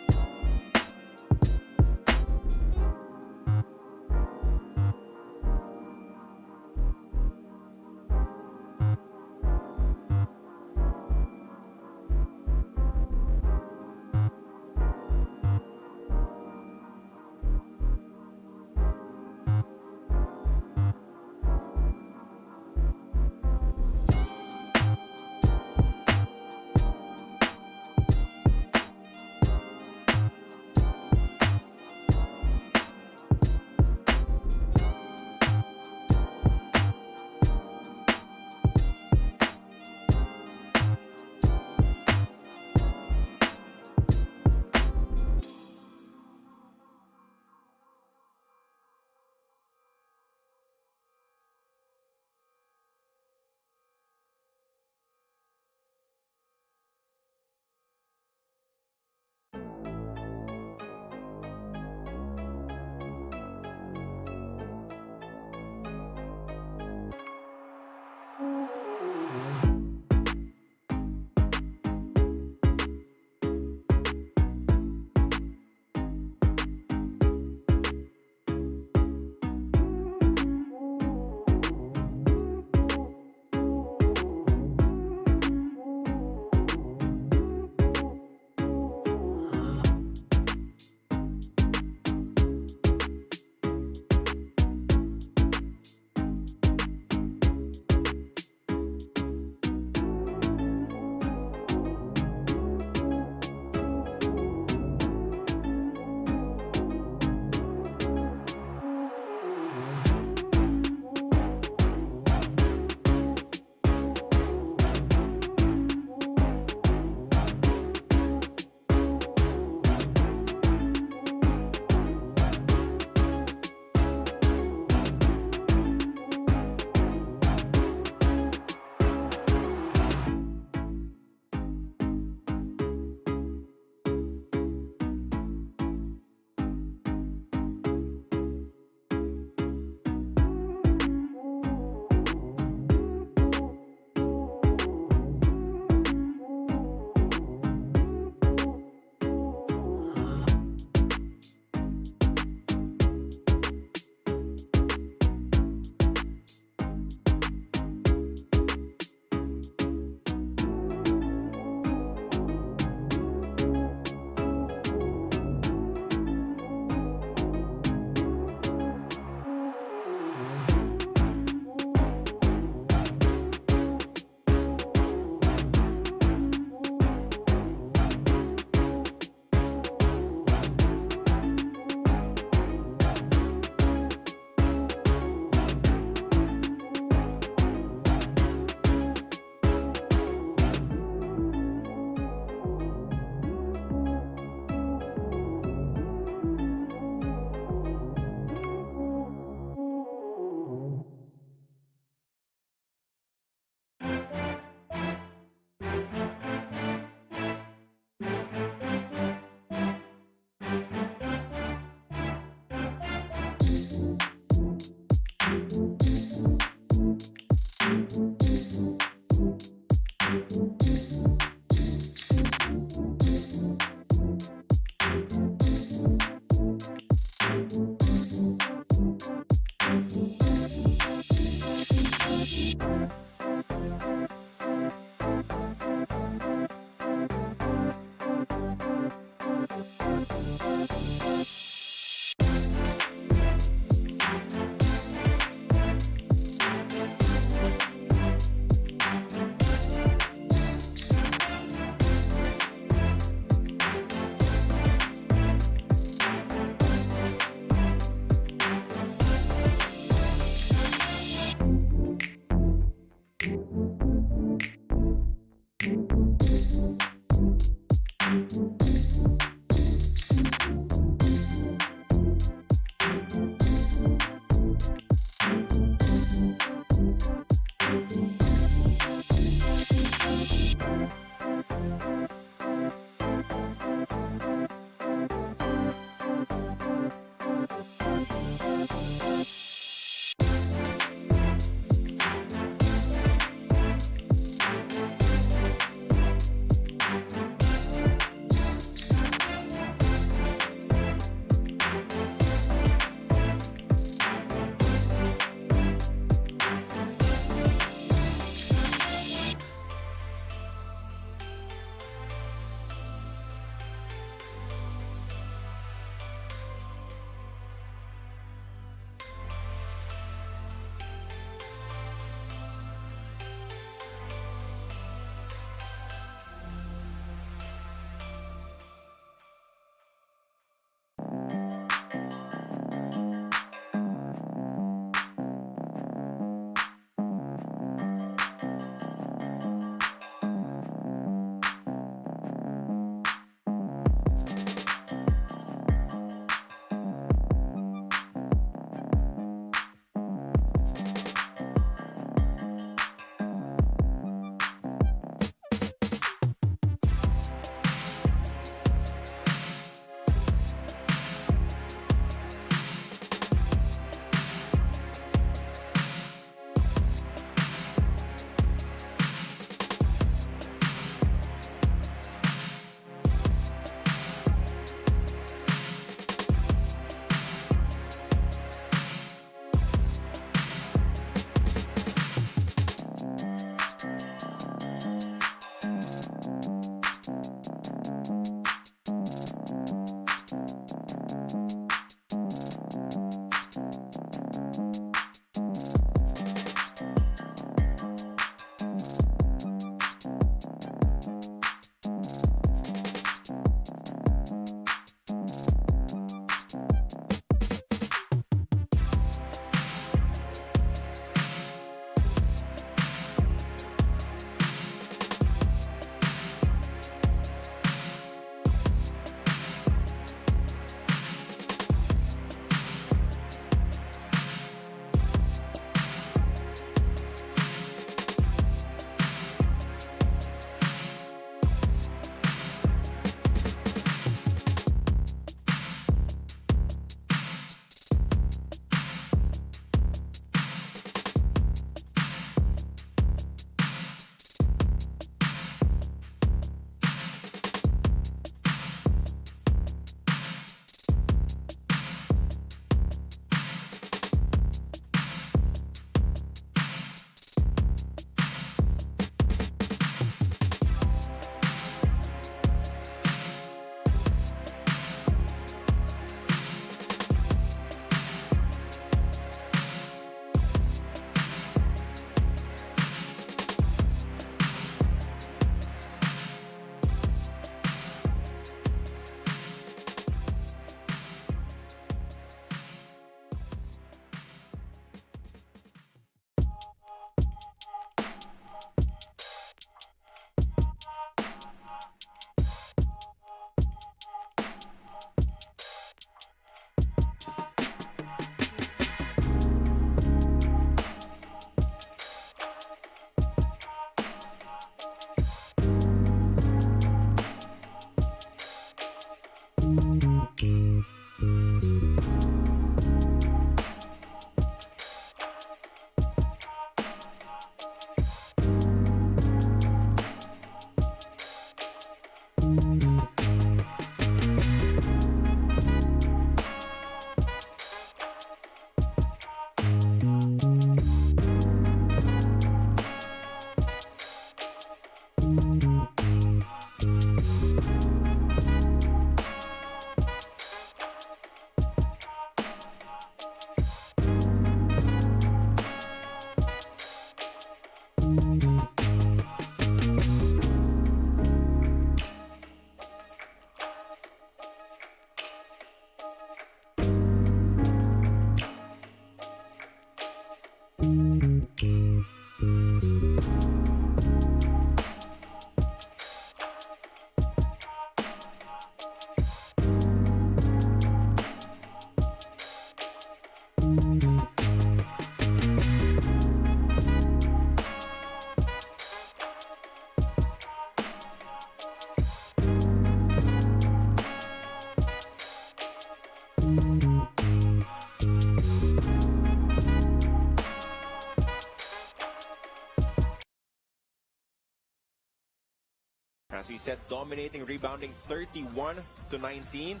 As we said, dominating, rebounding 31-19.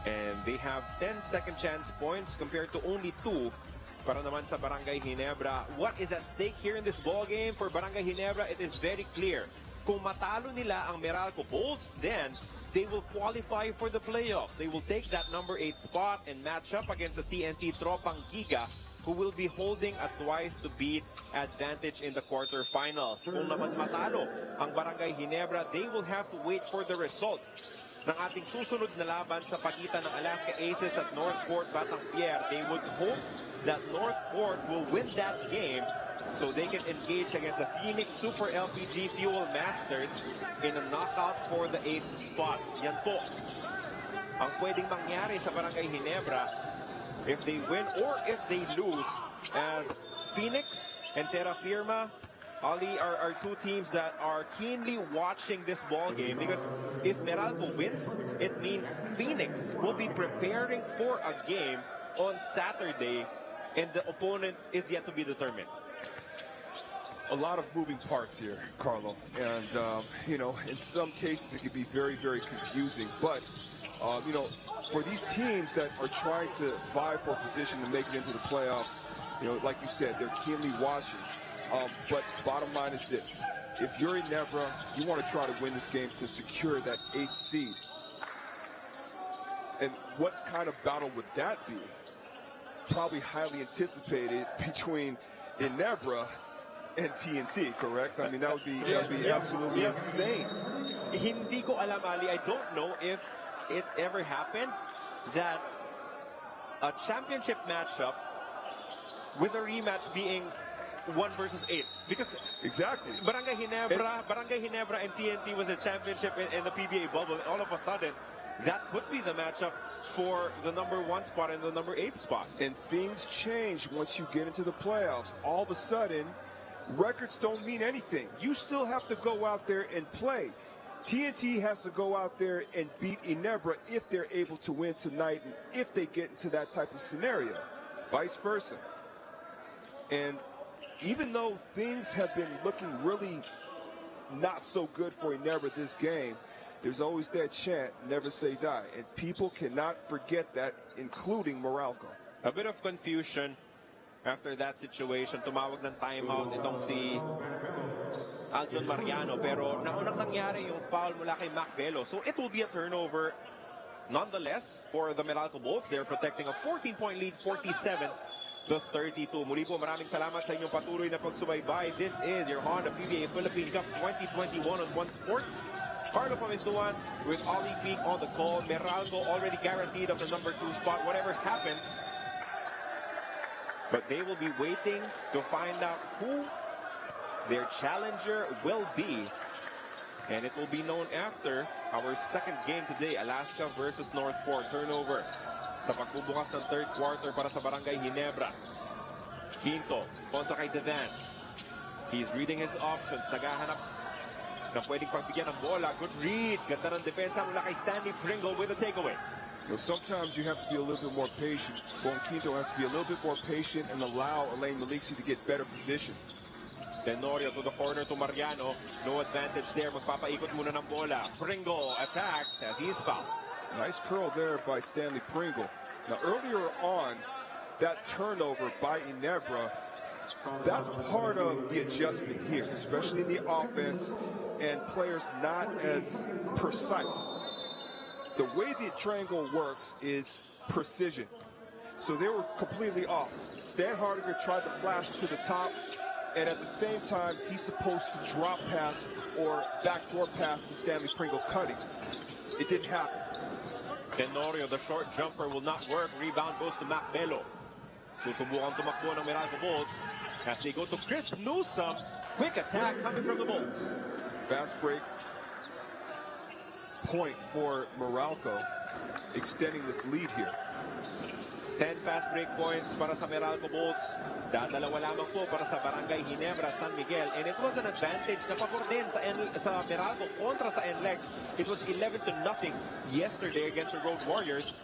And they have 10 second chance points compared to only 2 para naman sa Barangay Ginebra. What is at stake here in this ball game for Barangay Ginebra? It is very clear. Kung matalo nila ang Meralco Bolts, then they will qualify for the playoffs. They will take that number 8 spot and match up against the TNT Tropang Giga, who will be holding a twice-to-beat advantage in the quarterfinals. Kung naman matalo ang Barangay Ginebra, they will have to wait for the result ng ating susunod na laban sa pagitan ng Alaska Aces at Northport Batang Pier. They would hope that Northport will win that game so they can engage against the Phoenix Super LPG Fuel Masters in a knockout for the 8th spot. Yan po ang pwedeng mangyari sa Barangay Ginebra if they win or if they lose, as Phoenix and Terra Firma, Ali, are two teams that are keenly watching this ball game, because if Meralco wins, it means Phoenix will be preparing for a game on Saturday, and the opponent is yet to be determined. A lot of moving parts here, Carlo, and you know, in some cases it can be very, very confusing. But you know, for these teams that are trying to vie for a position to make it into the playoffs, you know, like you said, they're keenly watching. But bottom line is this: if you're in Ginebra, you want to try to win this game to secure that 8th seed. And what kind of battle would that be? Probably highly anticipated between Ginebra and TNT, correct? I mean, that would be absolutely insane. Hindi ko alam, Ali. I don't know if it ever happened that a championship matchup with a rematch being 1 versus 8, because exactly Barangay Ginebra and TNT was a championship in the PBA bubble, and all of a sudden that could be the matchup for the number 1 spot and the number 8 spot. And things change once you get into the playoffs. All of a sudden, records don't mean anything. You still have to go out there and play. TNT has to go out there and beat Ginebra if they're able to win tonight and if they get into that type of scenario. Vice versa. And even though things have been looking really not so good for Ginebra this game, there's always that chant, never say die. And people cannot forget that, including Meralco. A bit of confusion after that situation. Tumawag ng timeout itong si Aljon Mariano, pero naunang nangyari yung foul mula kay Mac Bello. So it will be a turnover nonetheless for the Meralco Bolts. They're protecting a 14-point lead, 47-32. Muli po, maraming salamat sa inyong patuloy na pagsubaybay. This is your Honda PBA Philippine Cup 2021 on One Sports. Carlo Pamintuan with Ollie Peak on the call. Meralco already guaranteed of the number 2 spot, whatever happens. But they will be waiting to find out who their challenger will be. And it will be known after our second game today, Alaska versus Northport. Turnover sa pagbubukas ng third quarter para sa Barangay Ginebra. Quinto kontra kay Devance. He's reading his options. Naghahanap na pwedeng pagbigyan ng bola. Good read. Ganda ng depensa mula kay Stanley Pringle with a takeaway. You know, sometimes you have to be a little bit more patient. Bon Quinto has to be a little bit more patient and allow Elaine Maliksi to get better position. Tenorio to the corner to Mariano. No advantage there. Magpapaikot muna ng bola. Pringle attacks as he's fouled. Nice curl there by Stanley Pringle. Now, earlier on, that turnover by Ginebra, that's part of the adjustment here, especially in the offense, and players not as precise. The way the triangle works is precision. So they were completely off. Stan Hardinger tried to flash to the top, and at the same time, he's supposed to drop pass or backdoor pass to Stanley Pringle cutting. It didn't happen. Tenorio, the short jumper will not work. Rebound goes to Mac Bello. Susubukan tumakbo ng Meralco Bolts as they go to Chris Newsom. Quick attack coming from the Bolts. Fast break point for Meralco, extending this lead here. 10 fast break points para sa Meralco Bolts. Dadalawa lamang po para sa Barangay Ginebra, San Miguel. And it was an advantage na pabor din sa Meralco kontra sa NLEX. It was 11-0 yesterday against the Road Warriors,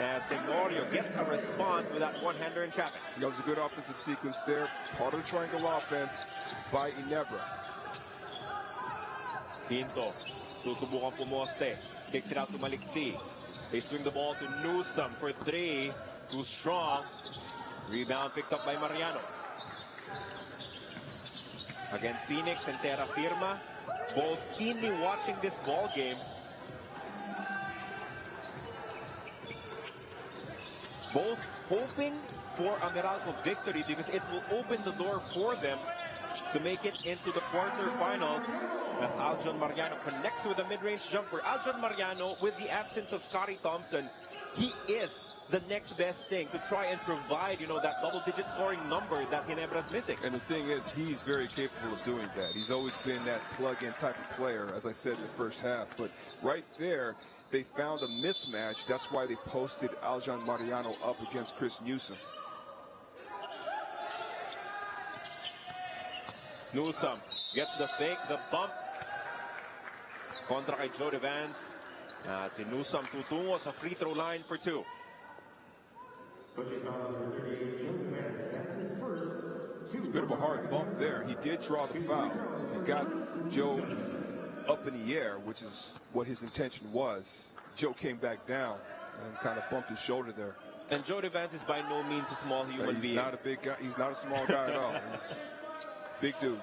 as Tenorio gets a response with that one-hander in traffic. That was a good offensive sequence there. Part of the triangle offense by Ginebra. Quinto, susubukan pumoste. Kicks it out to Maliksi. They swing the ball to Newsome for three. Too strong. Rebound picked up by Mariano. Again, Phoenix and Terra Firma both keenly watching this ball game. Both hoping for a Meralco victory because it will open the door for them to make it into the quarterfinals. As Aljon Mariano connects with a mid-range jumper. Aljon Mariano, with the absence of Scotty Thompson, he is the next best thing to try and provide, that double-digit scoring number that Ginebra's missing. And the thing is, he's very capable of doing that. He's always been that plug-in type of player, as I said in the first half. But right there, they found a mismatch. That's why they posted Aljon Mariano up against Chris Newsome. Newsome gets the fake, the bump. Kontra kay Joe Devance. At si Newsome tutungo sa free throw line for two. It's a bit of a hard bump there. He did draw the foul. He got Joe up in the air, which is what his intention was. Joe came back down and kind of bumped his shoulder there. And Joe Devance is by no means a small human being. He's not a big guy. He's not a small guy at all. He's a big dude.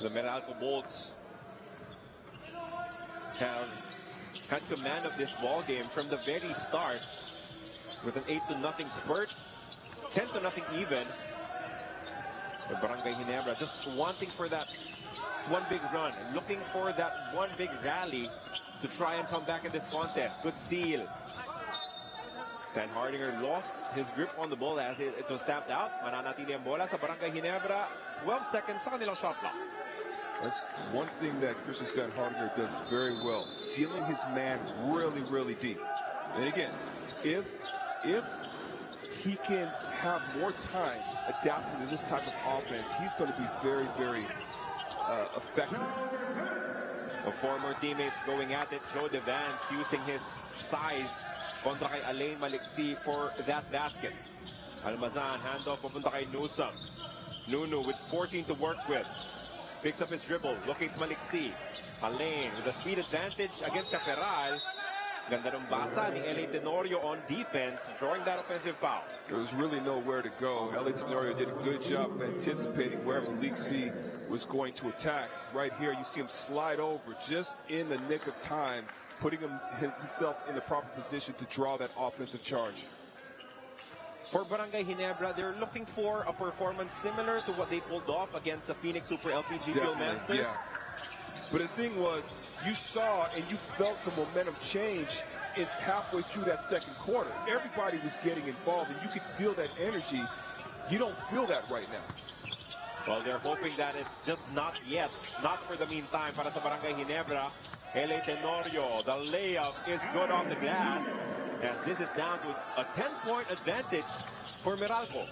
The Meralco Bolts have had command of this ball game from the very start with an 8-0 spurt, 10-0 even. The Barangay Ginebra just wanting for that one big run, looking for that one big rally to try and come back in this contest. Good seal. Stan Hardinger lost his grip on the ball as it was tapped out. Mananatili ang bola sa Barangay Ginebra. 12 seconds sa kanilang shot clock. That's one thing that Christian Stan Hardinger does very well, sealing his man really, really deep. And again, if he can have more time adapting to this type of offense, he's going to be very, very effective. The former teammates going at it. Joe Devance using his size kontra kay Alain Maliksi for that basket. Almazan, handoff papunta kay Newsome. Nunu with 14 to work with. Picks up his dribble, locates Maliksi. Alain with a speed advantage against Caperal. Ganda ng basa ni L.A. Tenorio on defense, drawing that offensive foul. There was really nowhere to go. L.A. Tenorio did a good job of anticipating where Maliksi was going to attack. Right here, you see him slide over just in the nick of time, putting himself in the proper position to draw that offensive charge. For Barangay Ginebra, they're looking for a performance similar to what they pulled off against the Phoenix Super LPG Field Masters. Yeah. But the thing was, you saw and you felt the momentum change in halfway through that second quarter. Everybody was getting involved, and you could feel that energy. You don't feel that right now. Well, they're hoping that it's just not yet. Not for the meantime para sa Barangay Ginebra. L.A. Tenorio, the layup is good on the glass, as this is down to a 10-point advantage for Meralco.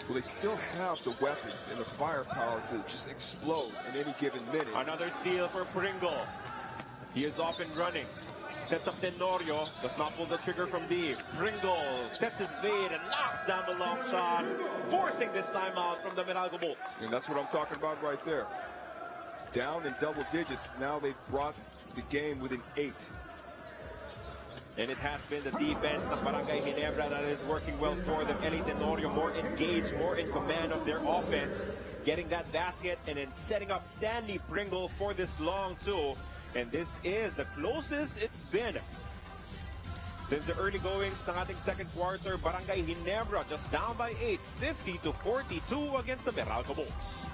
Well, they still have the weapons and the firepower to just explode in any given minute. Another steal for Pringle. He is off and running. Sets up Tenorio, does not pull the trigger from deep. Pringle sets his fade and knocks down the long shot, forcing this timeout from the Meralco Bolts. And that's what I'm talking about right there. Down in double digits, now they've brought the game within 8. And it has been the defense of Barangay Ginebra that is working well for them. L.A. Tenorio more engaged, more in command of their offense, getting that basket and then setting up Stanley Pringle for this long two. And this is the closest it's been since the early goings ng ating second quarter. Barangay Ginebra just down by 8, 50-42 against the Meralco Bolts.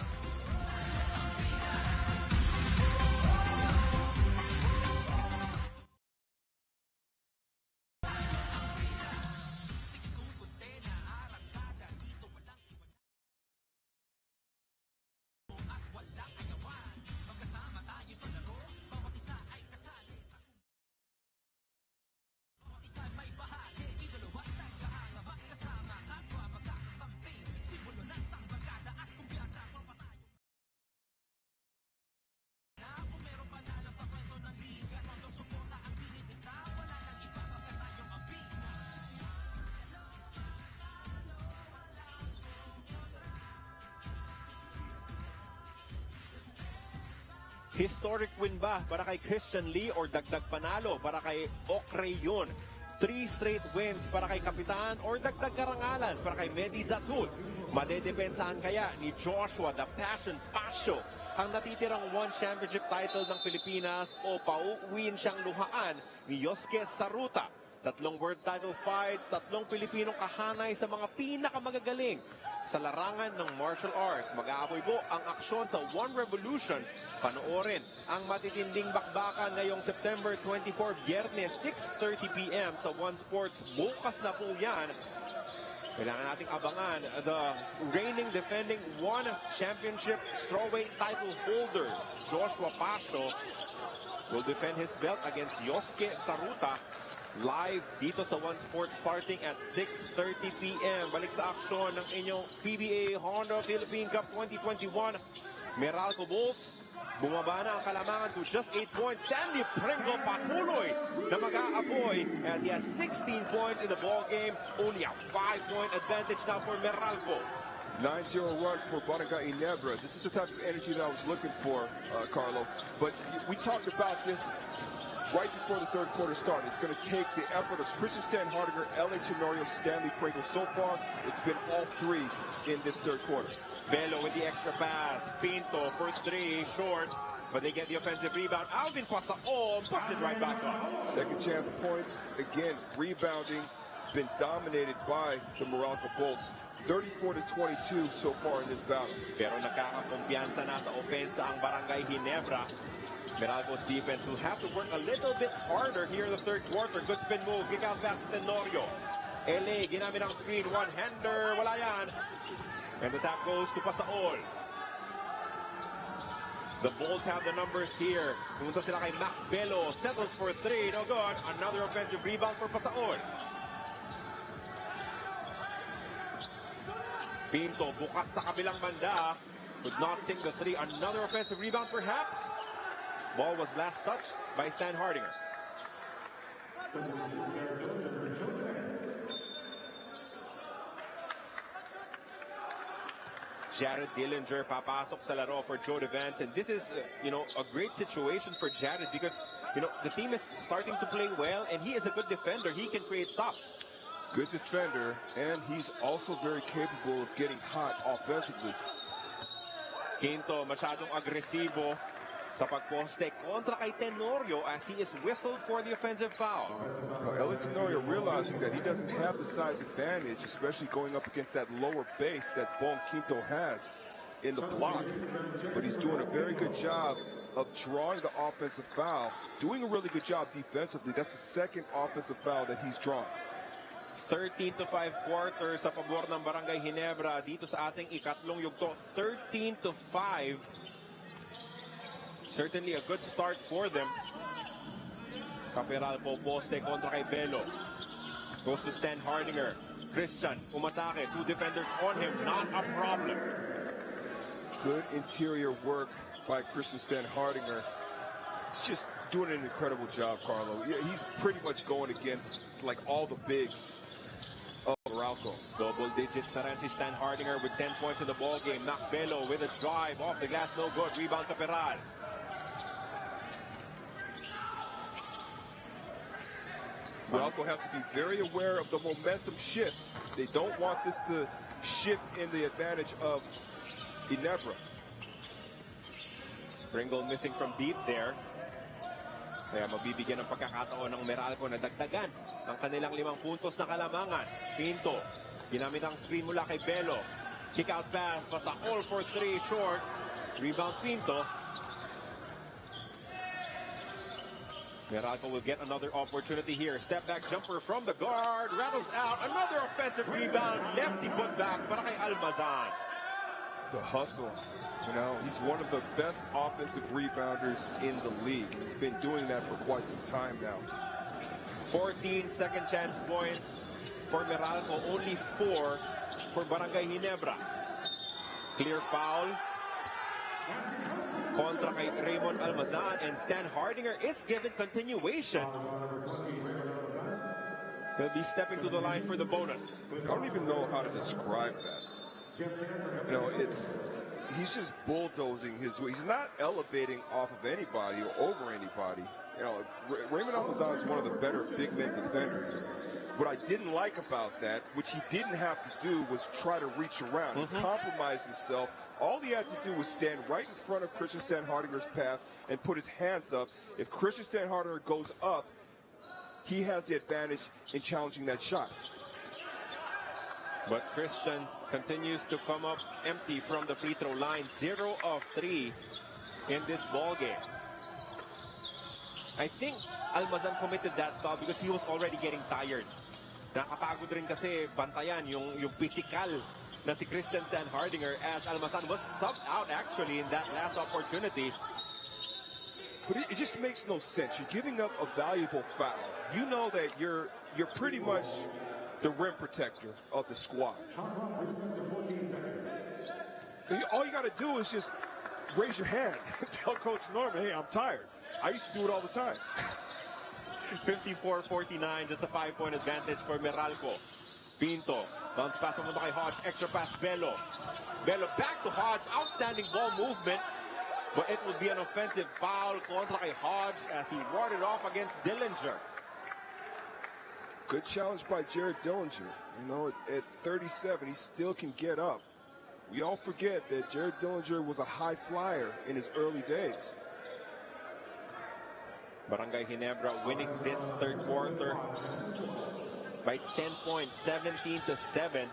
Historic win ba para kay Christian Lee or dagdag panalo para kay Okray yun? 3 straight wins para kay Kapitan or dagdag karangalan para kay Medi Zatul? Madedepensahan kaya ni Joshua the Passion Pasio ang natitirang one championship title ng Pilipinas o pauuwiin siyang luhaan ni Yosuke Saruta? 3 world title fights, 3 Pilipinong kahanay sa mga pinakamagagaling sa larangan ng martial arts. Mag-aapoy po ang aksyon sa One Revolution. Panoorin ang matitinding bakbakan ngayong September 24, Biyernes, 6:30 p.m. sa One Sports. Bukas na po yan. Kailangan nating abangan the reigning, defending one championship strawweight title holder, Joshua Pasio, will defend his belt against Yosuke Saruta. Live dito sa One Sports starting at 6:30 p.m. Balik sa aksyon ng inyong PBA Honda Philippine Cup 2021. Meralco Bolts, bumaba na ang kalamangan to just 8 points. Stanley Pringle patuloy na mag-aapoy as he has 16 points in the ball game. Only a 5-point advantage now for Meralco. 9-0 run for Barangay Ginebra. This is the type of energy that I was looking for, Carlo. But we talked about this right before the third quarter started. It's going to take the effort of Christian Stanhardinger, L.A. Tenorio, Stanley Pringle. So far, it's been all 3 in this third quarter. Bello with the extra pass. Pinto for 3, short. But they get the offensive rebound. Alvin Pasaol puts it right back up. Second chance points. Again, rebounding. It's been dominated by the Meralco Bolts. 34-22 so far in this battle. Pero nakakakumpiyansa na sa opensa ang Barangay Ginebra. Meralco's defense will have to work a little bit harder here in the third quarter. Good spin move. Kick out back to Tenorio. LA, ginamit ang screen. One-hander. Wala yan. And the tap goes to Pasaol. The Bolts have the numbers here. Pumunta sila kay Mac Bello. Settles for 3. No good. Another offensive rebound for Pasaol. Pinto bukas sa kabilang banda. Could not sink the 3. Another offensive rebound perhaps. Ball was last touched by Stan Hardinger. Jared Dillinger papasok sa laro for Joe Devance, and this is a great situation for Jared because the team is starting to play well and he is a good defender. He can create stops. Good defender, and he's also very capable of getting hot offensively. Quinto masyadong agresibo sa pagposte kontra kay Tenorio as he is whistled for the offensive foul. L.A. Tenorio realizing that he doesn't have the size advantage, especially going up against that lower base that Bon Quinto has in the block. But he's doing a very good job of drawing the offensive foul, doing a really good job defensively. That's the second offensive foul that he's drawn. 13-5 quarters sa pabor ng Barangay Ginebra dito sa ating ikatlong yugto. 13-5. Certainly a good start for them. Caperal po poste kontra kay Bello. Goes to Stan Hardinger. Christian umatake. 2 defenders on him. Not a problem. Good interior work by Christian Stan Hardinger. He's just doing an incredible job, Carlo. He's pretty much going against like all the bigs of Meralco. Double digits na rin si Stan Hardinger with 10 points in the ball game. Mac Bello with a drive off the glass. No good. Rebound Caperal. Meralco has to be very aware of the momentum shift. They don't want this to shift in the advantage of Ginebra. Pringle missing from deep there. Kaya mabibigyan ng pagkakataon ng Meralco na dagdagan ang kanilang 5 puntos na kalamangan. Pinto, ginamit ang screen mula kay Bello. Kick out pass, pasa all for 3, short. Rebound Pinto. Meralco will get another opportunity here. Step back jumper from the guard. Rattles out. Another offensive rebound. Lefty put back para kay Almazan. The hustle. He's one of the best offensive rebounders in the league. He's been doing that for quite some time now. 14 second chance points for Meralco. Only 4 for Barangay Ginebra. Clear foul kontra kay Raymond Almazan, and Stan Hardinger is given continuation. He'll be stepping to the line for the bonus. I don't even know how to describe that. It's he's just bulldozing his way. He's not elevating off of anybody or over anybody. You know, Raymond Almazan is one of the better big man defenders. What I didn't like about that, which he didn't have to do, was try to reach around and compromise himself. All he had to do was stand right in front of Christian Standhardinger's path and put his hands up. If Christian Standhardinger goes up, he has the advantage in challenging that shot. But Christian continues to come up empty from the free throw line. 0 of 3 in this ball game. I think Almazan committed that foul because he was already getting tired. Nakapagod rin kasi bantayan yung physical na si Christian Standhardinger, as Almazan was subbed out actually in that last opportunity. But it just makes no sense. You're giving up a valuable foul. You know that you're pretty much the rim protector of the squad. All you got to do is just raise your hand and tell Coach Norman, hey, I'm tired. I used to do it all the time. 54-49, just a 5-point advantage for Meralco. Pinto, bounce pass from kay Hodge, extra pass Bello. Bello back to Hodge, outstanding ball movement. But it will be an offensive foul kontra kay Hodge as he warded off against Dillinger. Good challenge by Jared Dillinger. You know, at 37, he still can get up. We all forget that Jared Dillinger was a high flyer in his early days. Barangay Ginebra winning this third quarter by 10 points, 17-7.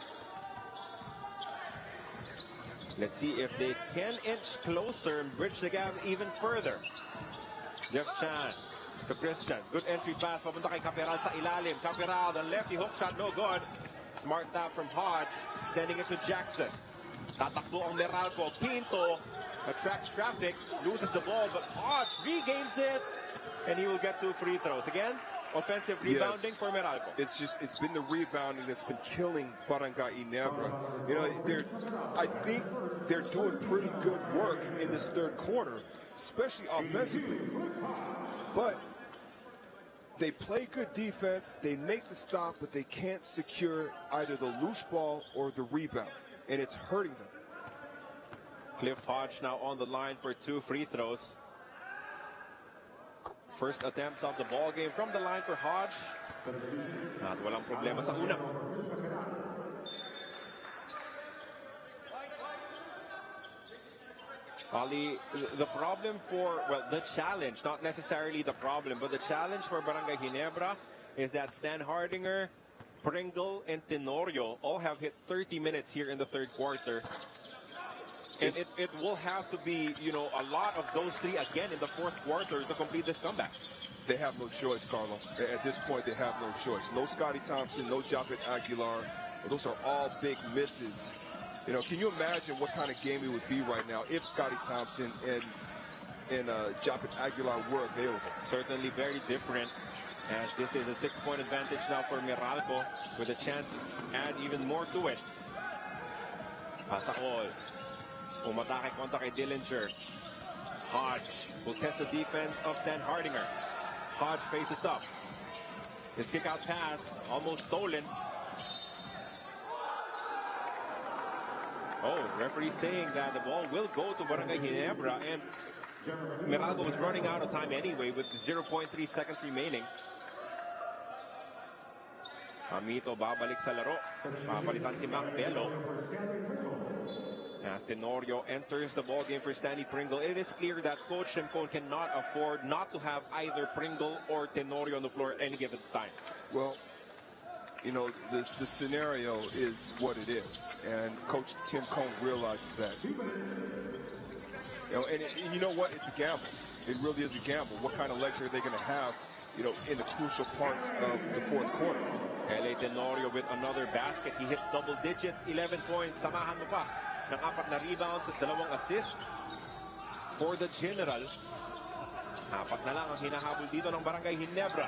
Let's see if they can inch closer and bridge the gap even further. Jeff Chan to Christian. Good entry pass. Papunta kay Caperal sa ilalim. Caperal, the lefty hook shot, no good. Smart tap from Hodge, sending it to Jackson. Tatakbo ang Meralco. Pinto attracts traffic, loses the ball, but Hodge regains it, and he will get 2 free throws. Again, offensive rebounding for Meralco. It's been the rebounding that's been killing Barangay Ginebra. You know, I think they're doing pretty good work in this third quarter, especially offensively. But they play good defense, they make the stop, but they can't secure either the loose ball or the rebound, and it's hurting them. Cliff Hodge now on the line for 2 free throws. First attempts of the ball game from the line for Hodge. At walang problema sa una. Ali, the problem for, well, the challenge, not necessarily the problem, but the challenge for Barangay Ginebra is that Standhardinger, Pringle, and Tenorio all have hit 30 minutes here in the third quarter. And it will have to be, you know, a lot of those 3 again in the fourth quarter to complete this comeback. They have no choice, Carlo. At this point, they have no choice. No Scotty Thompson, no Japet Aguilar. Those are all big misses. You know, can you imagine what kind of game it would be right now if Scotty Thompson and Japet Aguilar were available? Certainly very different, as this is a 6-point advantage now for Meralco with a chance to add even more to it. Pasakol. Umatake kontra kay Dillinger. Hodge will test the defense of Standhardinger. Hodge faces up. His kick-out pass almost stolen. Oh, referee saying that the ball will go to Barangay Ginebra, and Meralco was running out of time anyway with 0.3 seconds remaining. Amito babalik sa laro. Papalitan si Mac Bello. As Tenorio enters the ball game for Stanley Pringle, it is clear that Coach Rincon cannot afford not to have either Pringle or Tenorio on the floor at any given time. Well, you know, the scenario is what it is, and Coach Tim Cone realizes that. You know, and you know what? It's a gamble. It really is a gamble. What kind of legs are they going to have, you know, in the crucial parts of the fourth quarter? L.A. Tenorio with another basket. He hits double digits, 11 points. Samahan mo pa ng 4 na rebounds at 2 assists for the General. 4 na lang ang hinahabol dito ng Barangay Ginebra.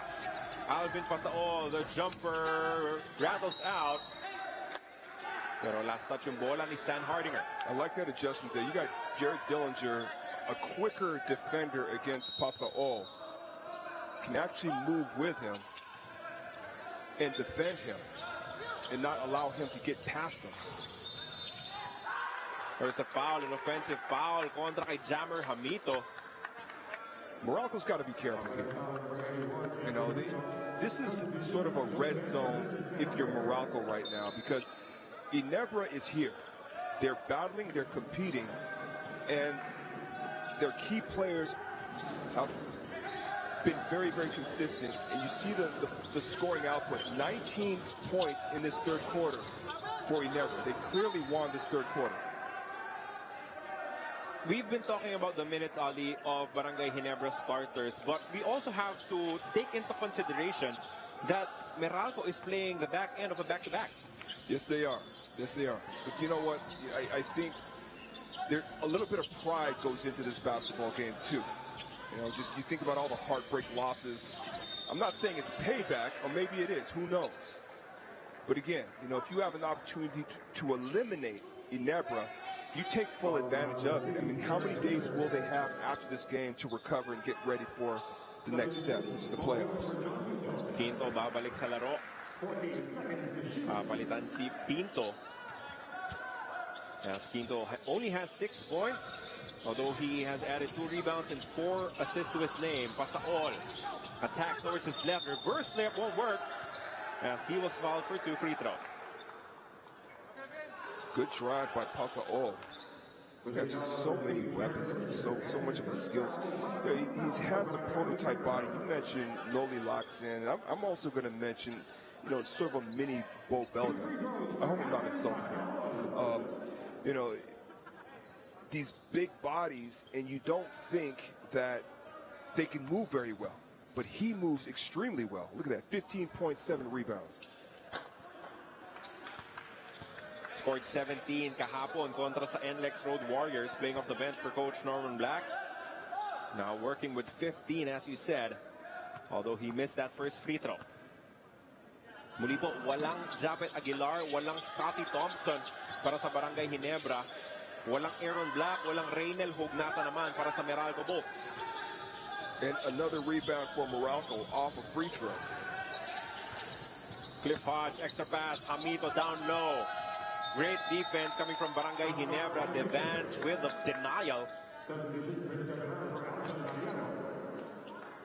Alvin Pasaol, the jumper rattles out. Pero last touch yung bola ni Standhardinger. I like that adjustment there. You got Jared Dillinger, a quicker defender against Pasaol. Can actually move with him and defend him and not allow him to get past him. There's a foul, an offensive foul kontra kay Jammer Hamito. Meralco's got to be careful here. You know, this is sort of a red zone if you're Meralco right now, because Ginebra is here. They're battling, they're competing, and their key players have been very, very consistent. And you see the scoring output, 19 points in this third quarter for Ginebra. They clearly won this third quarter. We've been talking about the minutes, Ali, of Barangay Ginebra starters, but we also have to take into consideration that Meralco is playing the back end of a back-to-back. Yes, they are. Yes, they are. But you know what? I think a little bit of pride goes into this basketball game, too. You know, just you think about all the heartbreak losses. I'm not saying it's payback, or maybe it is. Who knows? But again, you know, if you have an opportunity to eliminate Ginebra, you take full advantage of it. I mean, how many days will they have after this game to recover and get ready for the next step, which is the playoffs? Pinto babalik sa laro. Palitan si Pinto. As Pinto only has 6 points, although he has added 2 rebounds and 4 assists to his name. Pasaol attacks towards his left. Reverse layup won't work as he was fouled for 2 free throws. Good drive by Pasaol. He's got just so many weapons and so much of his skills. You know, he has a prototype body. You mentioned Noli Loxin. I'm also going to mention, you know, sort of a mini Bo Bellinger. I hope I'm not insulting him. You know, these big bodies, and you don't think that they can move very well. But he moves extremely well. Look at that, 15.7 rebounds. Scored 17 kahapon kontra sa NLEX Road Warriors, playing off the bench for Coach Norman Black. Now working with 15, as you said, although he missed that first free throw. Muli po, walang Japet Aguilar, walang Scotty Thompson para sa Barangay Ginebra. Walang Aaron Black, walang Reynel Hugnata naman para sa Meralco Bolts. And another rebound for Meralco off a free throw. Cliff Hodge, extra pass, Hamito down low. Great defense coming from Barangay Ginebra. Devance with the denial.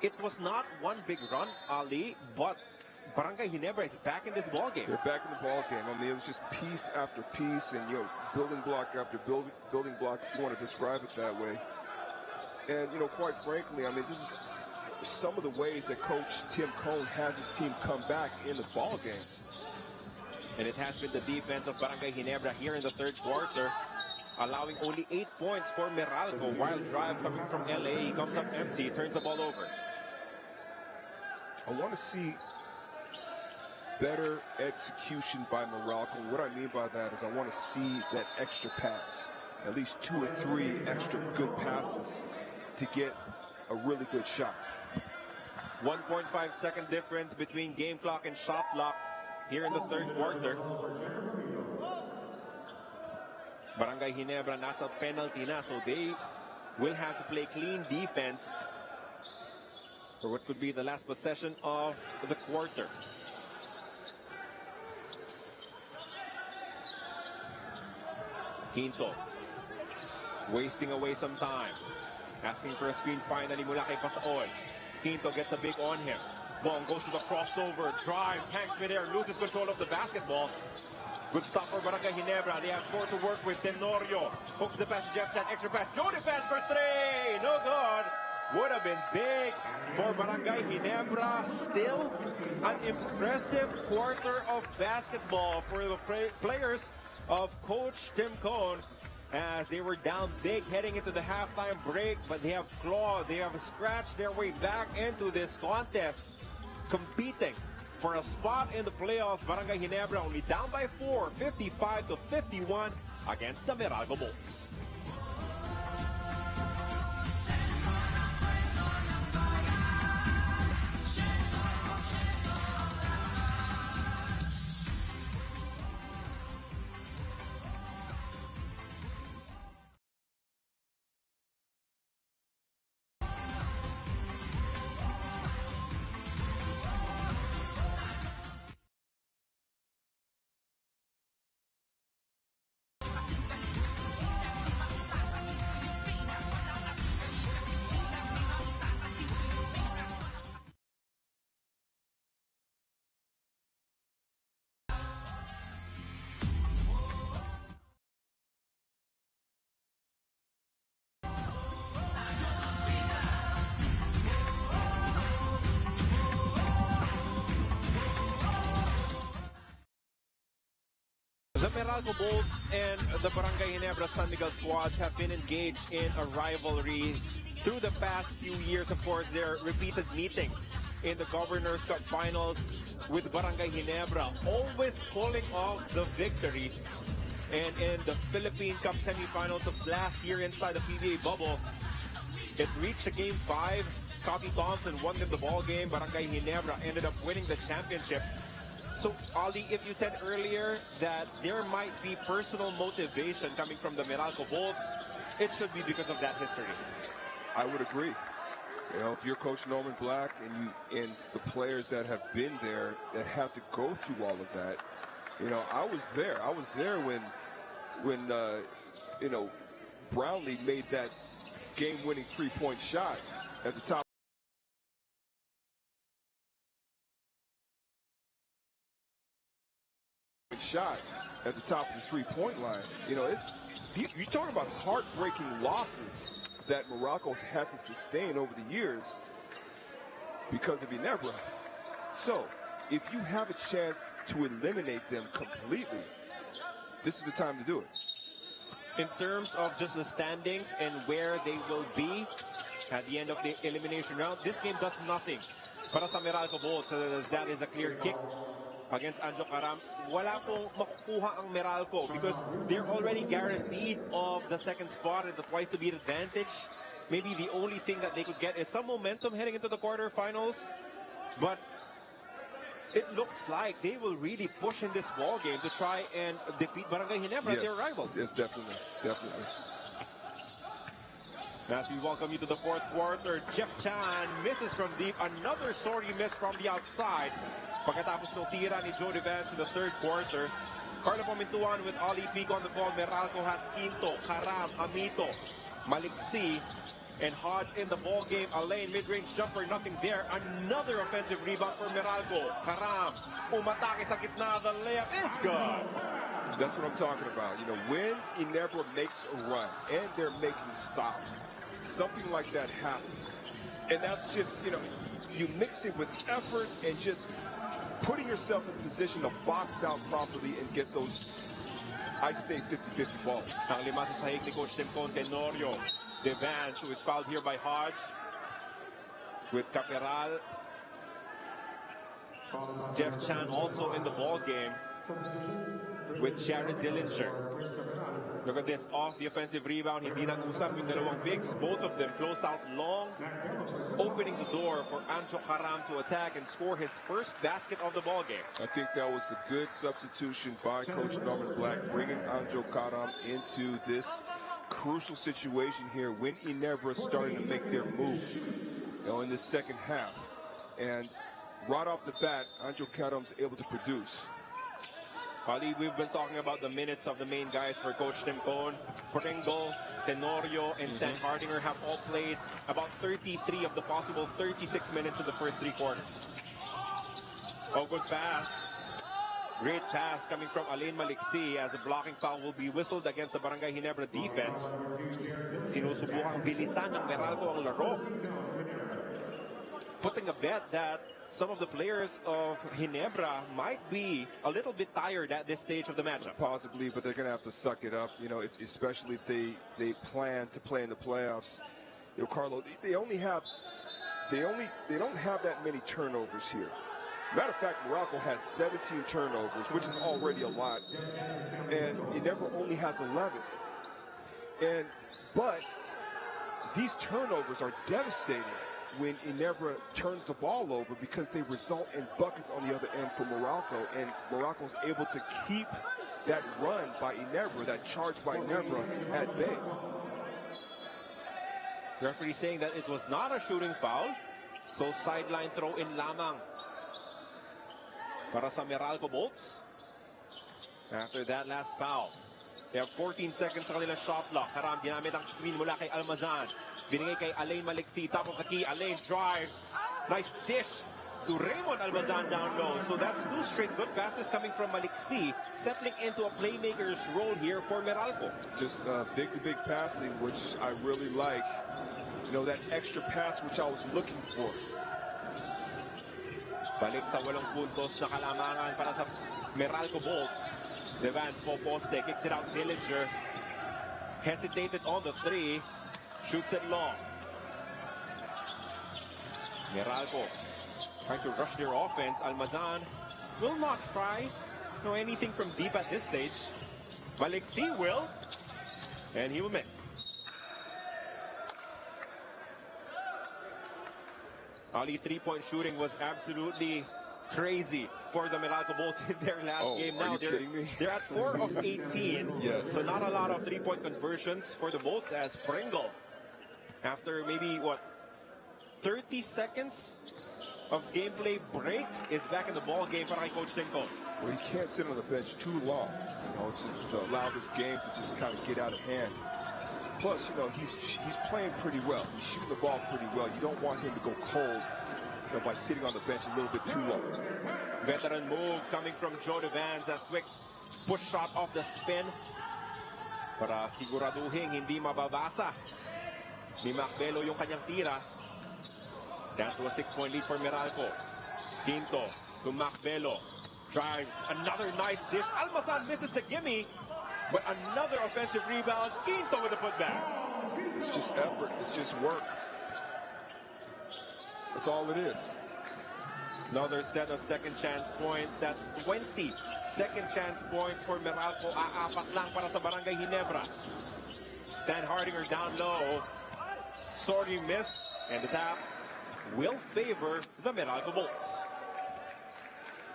It was not one big run, Ali, but Barangay Ginebra is back in this ball game. They're back in the ball game. I mean, it was just piece after piece, and you know, building block after building block, if you want to describe it that way. And you know, quite frankly, I mean, this is some of the ways that Coach Tim Cone has his team come back in the ball games. And it has been the defense of Barangay Ginebra here in the third quarter, allowing only 8 points for Meralco. Wild drive coming from LA. He comes up empty, turns the ball over. I want to see better execution by Meralco. What I mean by that is I want to see that extra pass, at least 2 or 3 extra good passes to get a really good shot. 1.5 second difference between game clock and shot clock here in the third quarter. Barangay Ginebra nasa penalty na, so they will have to play clean defense for what could be the last possession of the quarter. Quinto wasting away some time, asking for a screen finally mula kay Pasaol. Quinto gets a big on him. Bong goes to the crossover, drives, hangs midair, loses control of the basketball. Good stop for Barangay Ginebra. They have 4 to work with. Tenorio hooks the pass to Jeff Chan, extra pass. Joe defense for 3. No good. Would have been big for Barangay Ginebra. Still an impressive quarter of basketball for the players of Coach Tim Cone, as they were down big heading into the halftime break, but they have clawed, they have scratched their way back into this contest, competing for a spot in the playoffs. Barangay Ginebra only down by 4, 55-51 against the Meralco Bolts. The Meralco Bolts and the Barangay Ginebra San Miguel squads have been engaged in a rivalry through the past few years. Of course, their repeated meetings in the Governor's Cup Finals with Barangay Ginebra, always pulling off the victory. And in the Philippine Cup semifinals of last year inside the PBA bubble, it reached a Game 5. Scotty Thompson won them the ball game. Barangay Ginebra ended up winning the championship. So, Ali, if you said earlier that there might be personal motivation coming from the Meralco Bolts, it should be because of that history. I would agree. You know, if you're Coach Norman Black and the players that have been there that have to go through all of that, you know, I was there. I was there when you know, Brownlee made that game-winning three-point shot at the top. Shot at the top of the three-point line. You know, you talk about heartbreaking losses that Meralco's had to sustain over the years because of Ginebra. So, if you have a chance to eliminate them completely, this is the time to do it. In terms of just the standings and where they will be at the end of the elimination round, this game does nothing para sa Meralco Bolts. That is a clear kick against Anjo Karam. Wala pong makukuha ang Meralco because they're already guaranteed of the second spot and the twice to beat advantage. Maybe the only thing that they could get is some momentum heading into the quarterfinals. But it looks like they will really push in this ball game to try and defeat Barangay Ginebra, their rivals. Yes, definitely, definitely. As we welcome you to the fourth quarter, Jeff Chan misses from deep. Another sorry miss from the outside. Pagkatapos ng tira ni Joe Vance in the third quarter. Carlo Pomintuan with Ali Pico on the call. Meralco has Quinto, Karam, Amito, Maliksi, and Hodge in the ball game. Alain, mid-range jumper, nothing there. Another offensive rebound for Meralco. Karam, umatake sa gitna. The layup is good. That's what I'm talking about. You know, when Ginebra makes a run and they're making stops, something like that happens. And that's just, you know, you mix it with effort and just putting yourself in position to box out properly and get those, I say, 50-50 balls. Ang lima sa sahig ni Coach Timcon, Tenorio, Devance, who is fouled here by Hodge, with Caperal. Jeff Chan also in the ball game with Jared Dillinger. Look at this, off the offensive rebound. Hindi nag-usap yung dalawang bigs. Both of them closed out long, opening the door for Anjo Karam to attack and score his first basket of the ball game. I think that was a good substitution by Coach Norman Black, bringing Anjo Karam into this crucial situation here when Ginebra is starting to make their move, you know, in the second half. And right off the bat, Anjo Karam's able to produce. Ali, we've been talking about the minutes of the main guys for Coach Timcon. Porengol, Tenorio, and Stan Hardinger have all played about 33 of the possible 36 minutes in the first three quarters. Oh, good pass. Great pass coming from Alain Maliksi as a blocking foul will be whistled against the Barangay Ginebra defense. Sinusubukang bilisan ng Meralco ang laro. Putting a bet that some of the players of Ginebra might be a little bit tired at this stage of the matchup. Possibly, but they're going to have to suck it up, you know, especially if they plan to play in the playoffs. You know, Carlo, they don't have that many turnovers here. Matter of fact, Meralco has 17 turnovers, which is already a lot, and Ginebra only has 11. But these turnovers are devastating when Ginebra turns the ball over because they result in buckets on the other end for Meralco, and Meralco's able to keep that run by Ginebra, that charge by Ginebra at bay. The referee saying that it was not a shooting foul, so sideline throw in lamang para sa Meralco Bolts. After that last foul, they have 14 seconds sa kanilang shot clock. Karam ginamit ang screen mula kay Almazan. Binigay kay Alain Maliksi, top of the key. Alain drives. Nice dish to Raymond Almazan down low. So that's two straight good passes coming from Maliksi, settling into a playmaker's role here for Meralco. Just big-to-big passing, which I really like. You know, that extra pass which I was looking for. Balik sa 8 puntos na kalamangan para sa Meralco Bolts. Devans poste, kicks it out. Dillinger hesitated on the 3, shoots it long. Meralco trying to rush their offense. Almazan will not try anything from deep at this stage. Maliksi will, and he will miss. Ali 3-point shooting was absolutely crazy for the Meralco Bolts in their last game. Now they're at 4 of 18. Yes. So not a lot of 3-point conversions for the Bolts, as Pringle, after maybe 30 seconds of gameplay break, is back in the ball game para kay Coach Tinko. Well, he can't sit on the bench too long, to allow this game to just kind of get out of hand. Plus, he's playing pretty well. He's shooting the ball pretty well. You don't want him to go cold by sitting on the bench a little bit too long. Veteran move coming from Joe Devans. A quick push shot off the spin para siguraduhin hindi mababasa ni Macbelo yung kanyang tira. Down to a 6-point lead for Meralco. Quinto to Macbelo. Drives, another nice dish. Almazan misses the gimme, but another offensive rebound. Quinto with the putback. It's just effort. It's just work. That's all it is. Another set of second chance points. That's 20 second chance points for Meralco. Aapat lang para sa Barangay Ginebra. Stan Hardinger down low. Sorry miss, and the tap will favor the Meralco Bolts.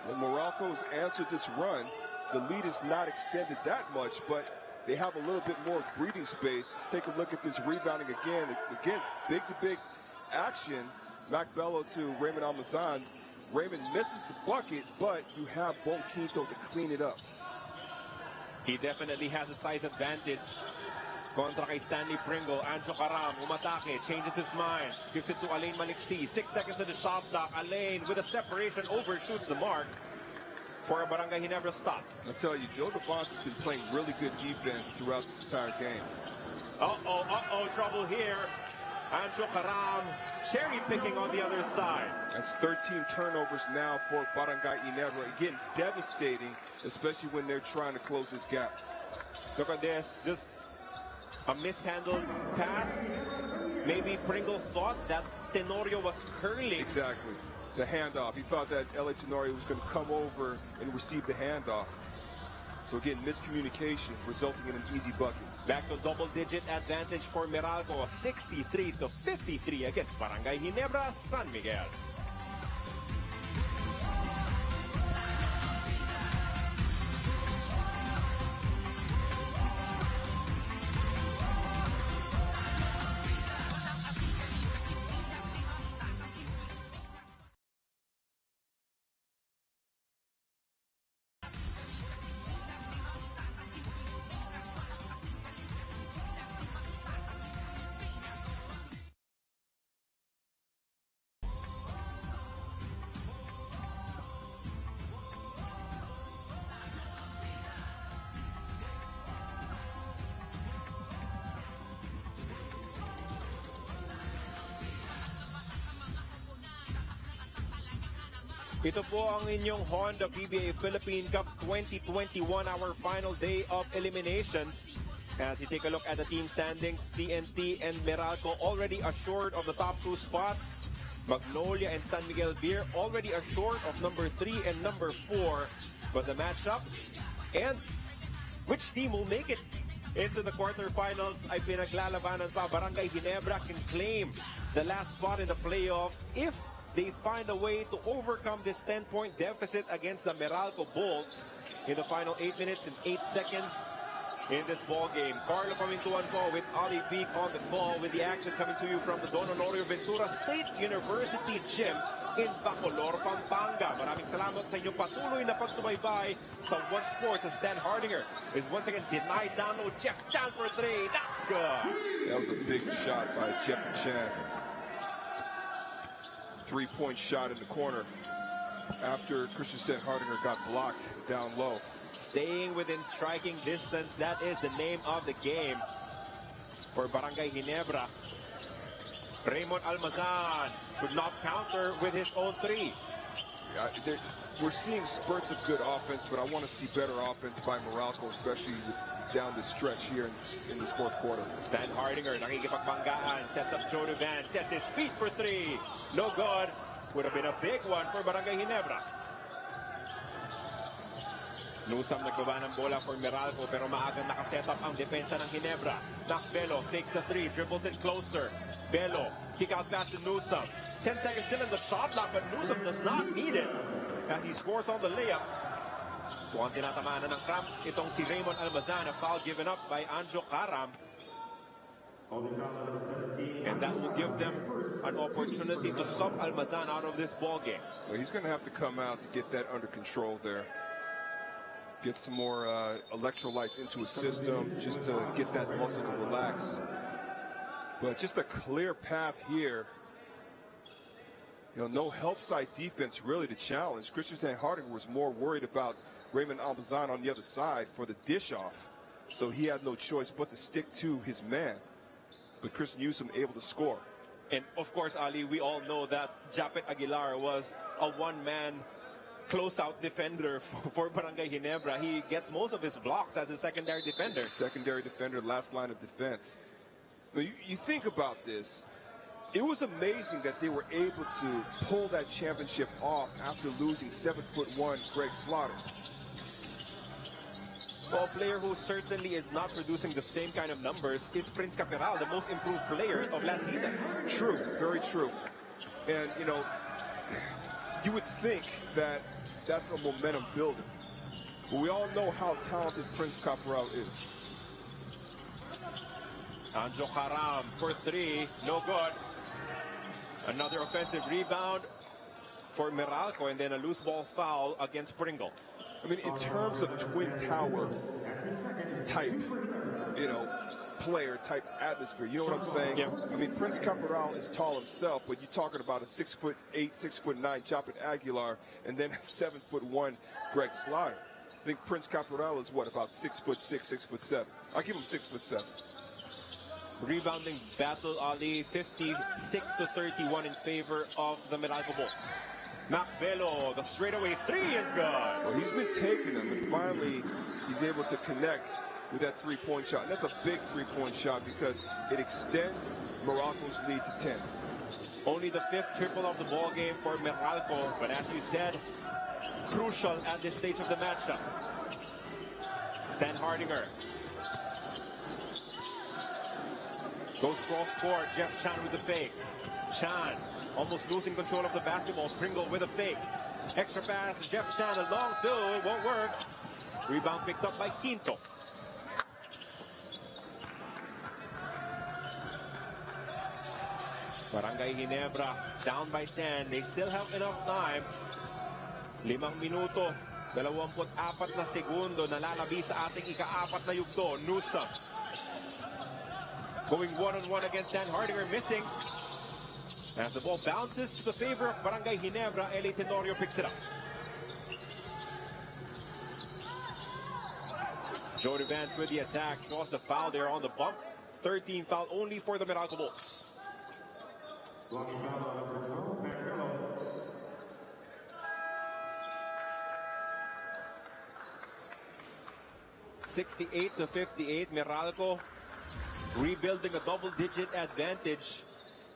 When Meralco's answered this run, the lead is not extended that much, but they have a little bit more breathing space. Let's take a look at this rebounding again. Again, big-to-big action. Macbelo to Raymond Almazan. Raymond misses the bucket, but you have Bon Quinto to clean it up. He definitely has a size advantage. Kontra kay Stanley Pringle. Anjo Caram umatake, changes his mind, gives it to Alain Maliksi. 6 seconds in the shot clock. Alain with a separation, overshoots the mark for a Barangay Ginebra stop. I tell you, Joe Devans has been playing really good defense throughout this entire game. Trouble here. Anjo Caram cherry picking on the other side. That's 13 turnovers now for Barangay Ginebra. Again, devastating, especially when they're trying to close this gap. Look at this, just a mishandled pass. Maybe Pringle thought that Tenorio was curling. Exactly. The handoff. He thought that L.A. Tenorio was going to come over and receive the handoff. So again, miscommunication resulting in an easy bucket. Back to double-digit advantage for Meralco, 63-53 against Barangay Ginebra, San Miguel. Ito po ang inyong Honda PBA Philippine Cup 2021, our final day of eliminations. As you take a look at the team standings, TNT and Meralco already assured of the top 2 spots. Magnolia and San Miguel Beer already assured of number 3 and number 4. But the matchups and which team will make it into the quarterfinals ay pinaglalabanan pa. Barangay Ginebra can claim the last spot in the playoffs if they find a way to overcome this 10-point deficit against the Meralco Bolts in the final 8 minutes and 8 seconds in this ball game. Carlo Pamintuan po with Ali Peak on the call, with the action coming to you from the Don Honorio Ventura State University Gym in Bacolor, Pampanga. Maraming salamat sa inyong patuloy na pagsubaybay sa One Sports. As Stan Hardinger is once again denied down low. Jeff Chan for 3. That's good. That was a big shot by Jeff Chan. 3-point shot in the corner after Christian Stan Hardinger got blocked down low. Staying within striking distance, that is the name of the game for Barangay Ginebra. Raymond Almazan could not counter with his own 3. we're seeing spurts of good offense, but I want to see better offense by Meralco, especially down the stretch here in this fourth quarter. Stan Hardinger, nakikipagbanggaan, sets up Joe Van, sets his feet for three. No good. Would have been a big one for Barangay Ginebra. Nusam nagbaba ng bola for Meralco pero maagang nakaset up ang depensa ng Ginebra. Belo takes the three, dribbles in closer. Belo, kick out pass to Nusam. 10 seconds still in the shot clock, but Nusam does not need it as he scores on the layup. Mukhang tinatamaan na ng cramps itong si Raymond Almazan, a foul given up by Anjo Karam. And that will give them an opportunity to sub Almazan out of this ball game. Well, he's going to have to come out to get that under control there. Get some more electrolytes into his system just to get that muscle to relax. But just a clear path here. You know, no help side defense really to challenge. Christian Hardinger was more worried about Raymond Almazan on the other side for the dish off. So he had no choice but to stick to his man. But Christian Newsom able to score. And of course, Ali, we all know that Japet Aguilar was a one-man close-out defender for Barangay Ginebra. He gets most of his blocks as a secondary defender. Secondary defender, last line of defense. Now, you think about this. It was amazing that they were able to pull that championship off after losing 7'1" Greg Slaughter. Well, a player who certainly is not producing the same kind of numbers is Prince Caperal, the most improved player of last season. True, very true. And, you know, you would think that that's a momentum builder. But we all know how talented Prince Caperal is. Anjo Karam for three, no good. Another offensive rebound for Meralco, and then a loose ball foul against Pringle. I mean, in terms of Twin Tower type, you know, player type atmosphere, you know what I'm saying? Yeah. I mean, Prince Caperal is tall himself, but you're talking about a 6'8", 6'9" Japet Aguilar, and then 7'1" Greg Slaughter. I think Prince Caperal is what, about 6'6", 6'7". I give him 6'7". Rebounding battle, Ali, 56-31 in favor of the Meralco Bulls. Belo, the straightaway three is good. Well, he's been taking them, and finally he's able to connect with that three-point shot. And that's a big three-point shot because it extends Meralco's lead to 10. Only the fifth triple of the ball game for Meralco, but as you said, crucial at this stage of the matchup. Stan Hardinger goes cross court. Jeff Chan with the fake. Chan almost losing control of the basketball. Pringle with a fake. Extra pass. Jeff Chan, a long two. It won't work. Rebound picked up by Quinto. Barangay Ginebra down by 10. They still have enough time. 5 minuto. 24 na segundo. Nalalabi sa ating ika-4 na yugto. Nusam going one-on-one against Dan Hardinger, missing. As the ball bounces to the favor of Barangay Ginebra, Eli Tenorio picks it up. Jody Vance with the attack, draws the foul there on the bump. 13 foul only for the Meralco Bulls. 68-58, Meralco rebuilding a double-digit advantage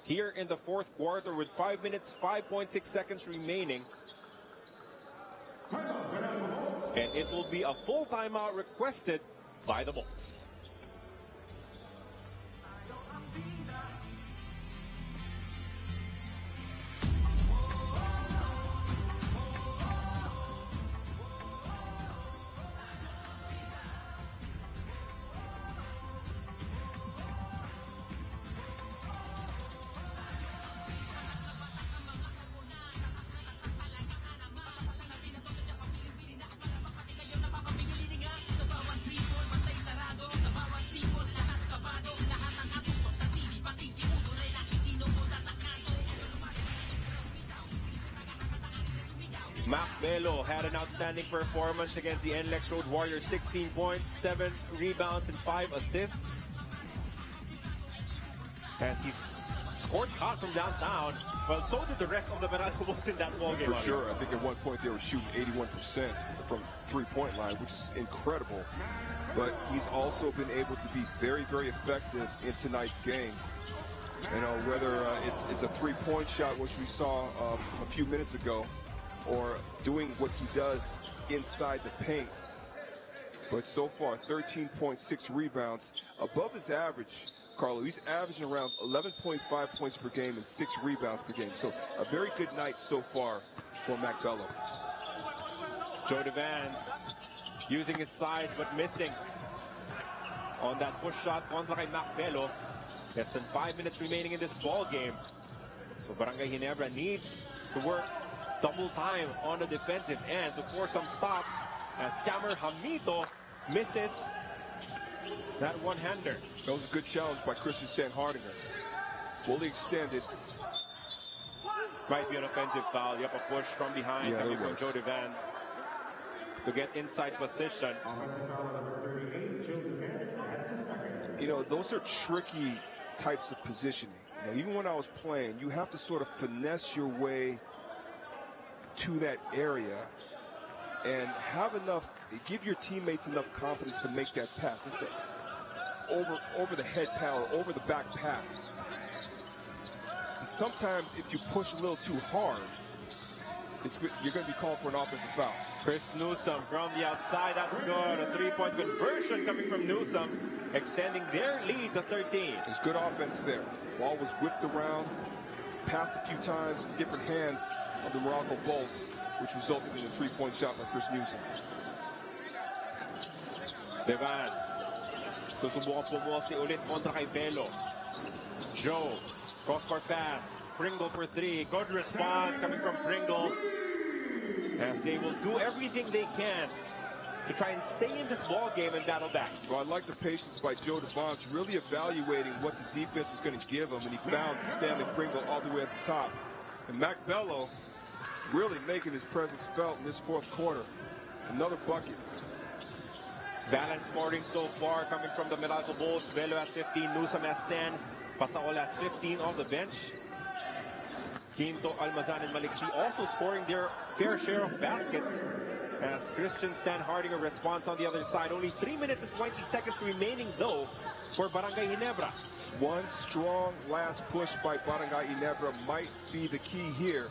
here in the fourth quarter with 5 minutes, 5.6 seconds remaining. And it will be a full timeout requested by the Bulls. Belo had an outstanding performance against the NLEX Road Warriors. 16 points, 7 rebounds, and 5 assists. As he scorched hot from downtown. Well, so did the rest of the Meralco Bulls in that ball game. For sure. I think at one point they were shooting 81% from three-point line, which is incredible. But he's also been able to be very, very effective in tonight's game. You know, whether it's a three-point shot, which we saw a few minutes ago, or doing what he does inside the paint. But so far, 13.6 rebounds, above his average. Carlo, he's averaging around 11.5 points per game and 6 rebounds per game. So a very good night so far for Mac Bello. Joe DeVance using his size but missing on that push shot kontra kay Mac Bello. Less than 5 minutes remaining in this ball game. So Barangay Ginebra needs to work double time on the defensive end to force some stops as Jammer Hamito misses that one-hander. That was a good challenge by Christian Sanhardinger. Fully extended. Might be an offensive foul. Yep, a push from behind coming from Joe DeVance to get inside position. You know, those are tricky types of positioning. You know, even when I was playing, you have to sort of finesse your way to that area and have enough, give your teammates enough confidence to make that pass. It's over the head power, over the back pass. And sometimes if you push a little too hard, you're going to be called for an offensive foul. Chris Newsom from the outside, that's good. A three-point conversion coming from Newsom, extending their lead to 13. There's good offense there. Ball was whipped around, passed a few times in different hands of the Meralco Bolts, which resulted in a three-point shot by Chris Newsom. DeVance. Susubukan pumusti ulit kontra kay Bello. Joe, crossbar pass. Pringle for three. Good response coming from Pringle, as they will do everything they can to try and stay in this ball game and battle back. Well, I like the patience by Joe DeVance, really evaluating what the defense was going to give him, and he found Stanley Pringle all the way at the top. And Mac Bello really making his presence felt in this fourth quarter. Another bucket. Balance scoring so far coming from the Meralco Bulls. Bello has 15, Newsom has 10, Pasaol has 15 on the bench. Quinto, Almazan, and Maliksi also scoring their fair share of baskets, as Christian Stan Hardinger responds on the other side. Only 3 minutes and 20 seconds remaining, though, for Barangay Ginebra. One strong last push by Barangay Ginebra might be the key here,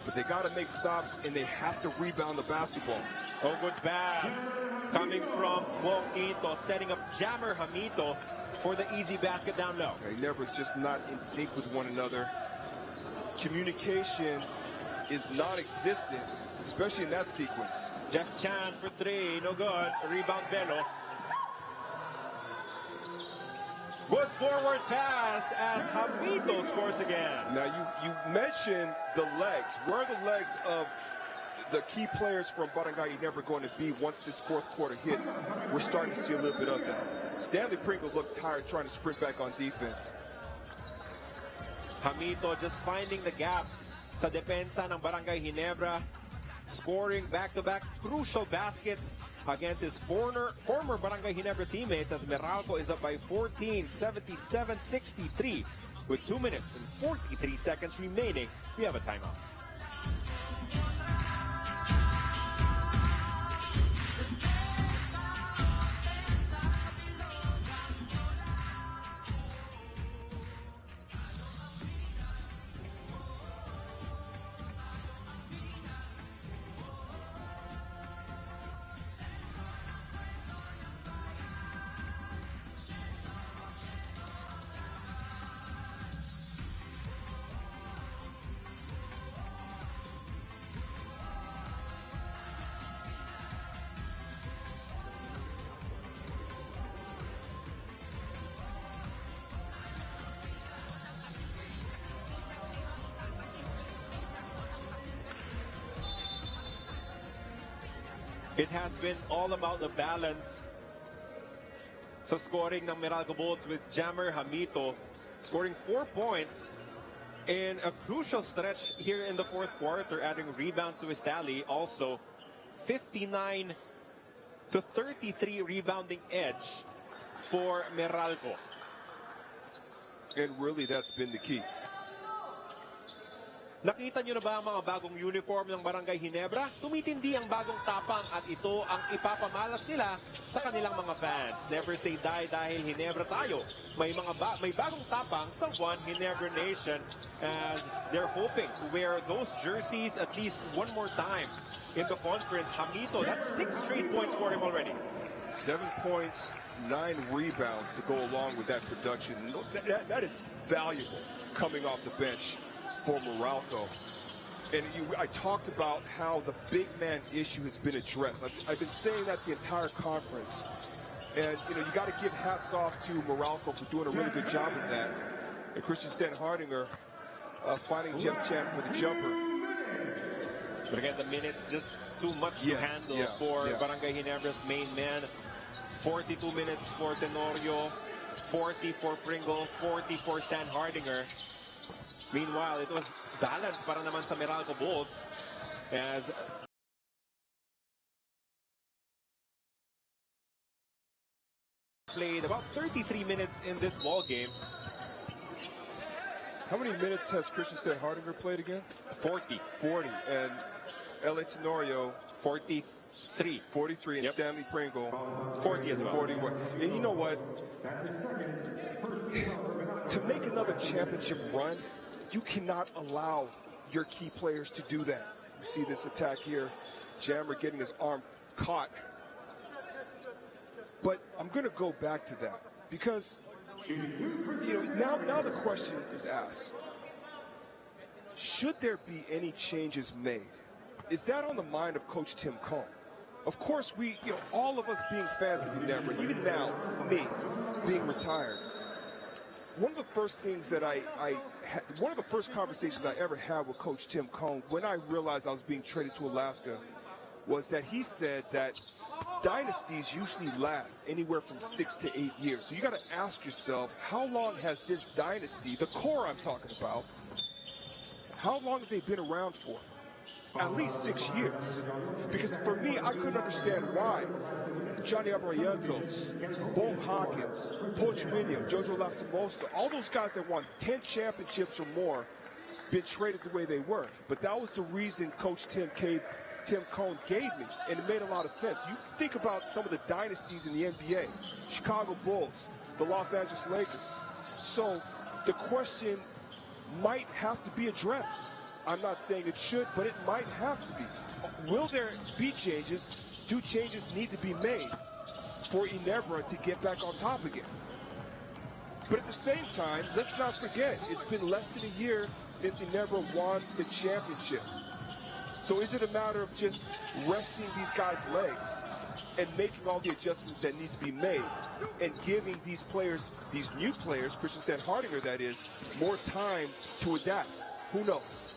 but they got to make stops and they have to rebound the basketball. Oh, good pass coming from Quinto, setting up Jammer Hamito for the easy basket down low. Ginebra's just not in sync with one another. Communication is non-existent, especially in that sequence. Jeff Chan for three, no good. Rebound Bello. Good forward pass as Hamito scores again. Now you mentioned the legs. Where are the legs of the key players from Barangay Ginebra going to be once this fourth quarter hits? We're starting to see a little bit of that. Stanley Pringle looked tired trying to sprint back on defense. Hamito just finding the gaps sa depensa ng Barangay Ginebra, scoring back-to-back crucial baskets against his former Barangay Ginebra teammates, as Meralco is up by 14, 77-63. With 2 minutes and 43 seconds remaining, we have a timeout. It has been all about the balance sa scoring ng Meralco Bulls, with Jammer Hamito scoring 4 points in a crucial stretch here in the fourth quarter, adding rebounds to his tally. Also, 59-33 rebounding edge for Meralco. And really, that's been the key. Nakita nyo na ba ang mga bagong uniform ng Barangay Ginebra? Tumitindi ang bagong tapang at ito ang ipapamalas nila sa kanilang mga fans. Never say die dahil Ginebra tayo. May bagong tapang sa One Ginebra Nation as they're hoping to wear those jerseys at least one more time in the conference. Hamito, that's 6 straight points for him already. 7 points, 9 rebounds to go along with that production. That is valuable coming off the bench for Meralco. And I talked about how the big man issue has been addressed. I've been saying that the entire conference. And, you got to give hats off to Meralco for doing a really good job of that. And Christian Hardinger finding Jeff Chan for the jumper. But again, the minutes just too much to handle for Barangay Ginebra's main man. 42 minutes for Tenorio, 40 for Pringle, 40 for Stan Hardinger. Meanwhile, it was balance para naman sa Meralco Bulls as played about 33 minutes in this ball game. How many minutes has Christian Hardinger played again? 40. 40. And L.A. Tenorio, 43. 43. And Stanley Pringle, 40 as well. 41. And you know what? To make another championship run, you cannot allow your key players to do that. You see this attack here. Ginebra getting his arm caught. But I'm going to go back to that because, now the question is asked. Should there be any changes made? Is that on the mind of Coach Tim Cone? Of course, all of us being fans of Ginebra, even now, me, being retired, one of the first things that one of the first conversations I ever had with Coach Tim Cone when I realized I was being traded to Alaska was that he said that dynasties usually last anywhere from 6 to 8 years. So you got to ask yourself, how long has this dynasty, the core I'm talking about, how long have they been around for? At least 6 years. Because for me, I couldn't understand why Johnny Abraientos, Bo Hawkins, Pochuminio, Jojo Lasamosta, all those guys that won 10 championships or more, been traded the way they were. But that was the reason Coach Tim Cone gave me, and it made a lot of sense. You think about some of the dynasties in the NBA, Chicago Bulls, the Los Angeles Lakers. So the question might have to be addressed. I'm not saying it should, but it might have to be. Will there be changes? Do changes need to be made for Ginebra to get back on top again? But at the same time, let's not forget, it's been less than a year since Ginebra won the championship. So is it a matter of just resting these guys' legs and making all the adjustments that need to be made and giving these players, these new players, Christian Hardinger that is, more time to adapt? Who knows?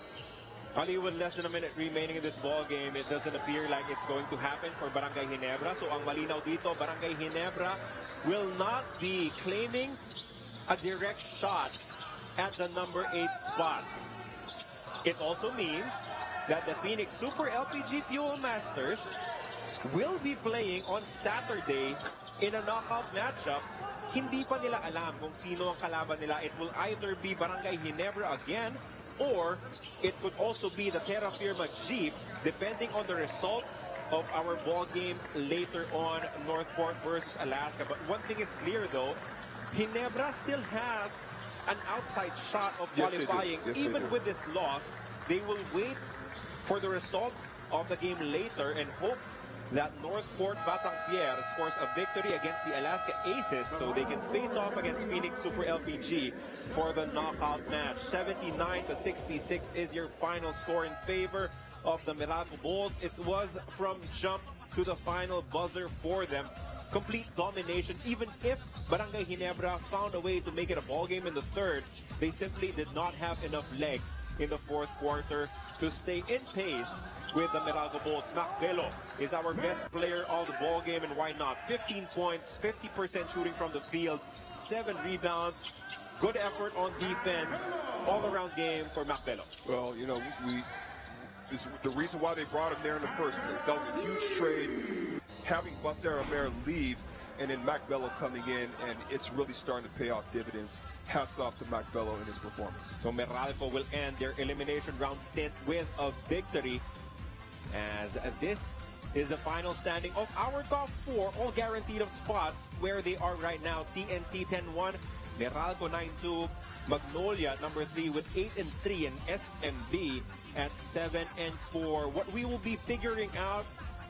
Ali, with less than a minute remaining in this ball game, it doesn't appear like it's going to happen for Barangay Ginebra. So ang malinaw dito, Barangay Ginebra will not be claiming a direct shot at the number 8 spot. It also means that the Phoenix Super LPG Fuel Masters will be playing on Saturday in a knockout matchup. Hindi pa nila alam kung sino ang kalaban nila. It will either be Barangay Ginebra again, or it could also be the Terra Firma Jeep, depending on the result of our ball game later on, Northport versus Alaska. But one thing is clear though, Ginebra still has an outside shot of qualifying. Even with this loss, they will wait for the result of the game later and hope that Northport Batang Pier scores a victory against the Alaska Aces so they can face off against Phoenix Super LPG for the knockout match. 79-66 is your final score in favor of the Meralco Bulls. It was from jump to the final buzzer for them. Complete domination. Even if Barangay Ginebra found a way to make it a ball game in the third, they simply did not have enough legs in the fourth quarter to stay in pace with the Meralco Bulls. Macbelo is our best player of the ball game, and why not? 15 points, 50% shooting from the field, 7 rebounds, good effort on defense, all-around game for Macbelo. Well, this is the reason why they brought him there in the first place. That was a huge trade, having Basser Amer leave, and then Mac Bello coming in, and it's really starting to pay off dividends. Hats off to Mac Bello and his performance. So Meralco will end their elimination round stint with a victory, as this is the final standing of our top 4, all guaranteed of spots where they are right now. TNT 10-1, Meralco 9-2, Magnolia number 3 with 8-3, and SMB at 7-4. What we will be figuring out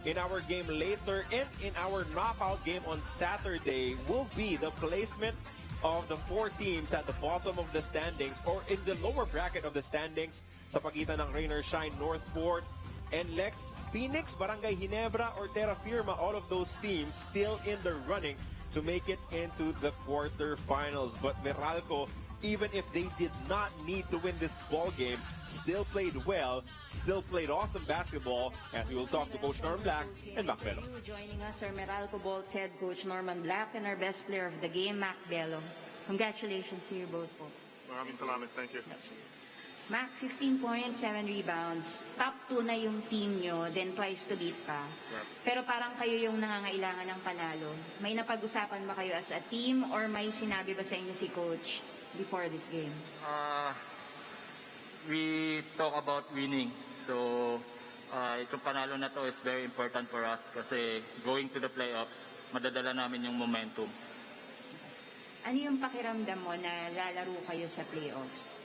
in our game later and in our knockout game on Saturday will be the placement of the 4 teams at the bottom of the standings, or in the lower bracket of the standings, sa pagitan ng Rain or Shine, Northport, and Lex, Phoenix, Barangay Ginebra, or Terra Firma. All of those teams still in the running to make it into the quarterfinals. But Meralco, even if they did not need to win this ball game, still played well, still played awesome basketball, as we will talk to Coach Norman Black and Mac Bello. Joining us are Meralco Bolts head coach Norman Black and our best player of the game, Mac Bello. Congratulations to you both po. Maraming salamat, thank you. Mac, 15 points, 7 rebounds. Top 2 na yung team nyo, then twice to beat pa. Pero parang kayo yung nangangailangan ng panalo. May napag-usapan ba kayo as a team, or may sinabi ba sa inyo si coach before this game? We talk about winning. So, itong panalo na to is very important for us kasi going to the playoffs, madadala namin yung momentum. Ano yung pakiramdam mo na lalaro kayo sa playoffs?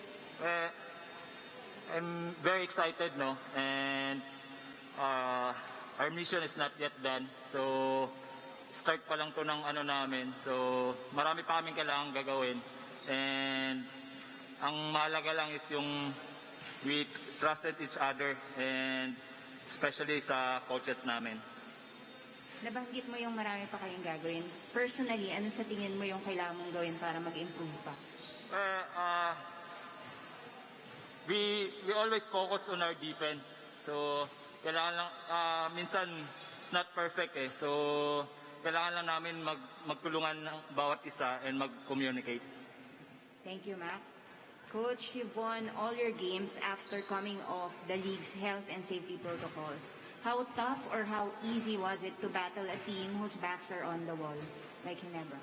I'm very excited, no? And our mission is not yet done. So, start pa lang to ng ano namin. So, marami pa kaming kailangan gagawin. And ang mahalaga lang is yung we trusted each other, and especially sa coaches namin. Nabanggit mo yung marami pa kayong gagawin. Personally, ano sa tingin mo yung kailangan mong gawin para mag-improve pa? We always focus on our defense. So, kailangan lang, minsan, it's not perfect eh. So, kailangan lang namin magtulungan ng bawat isa and mag-communicate. Thank you, Mac. Coach, you've won all your games after coming off the league's health and safety protocols. How tough or how easy was it to battle a team whose backs are on the wall, like Ginebra?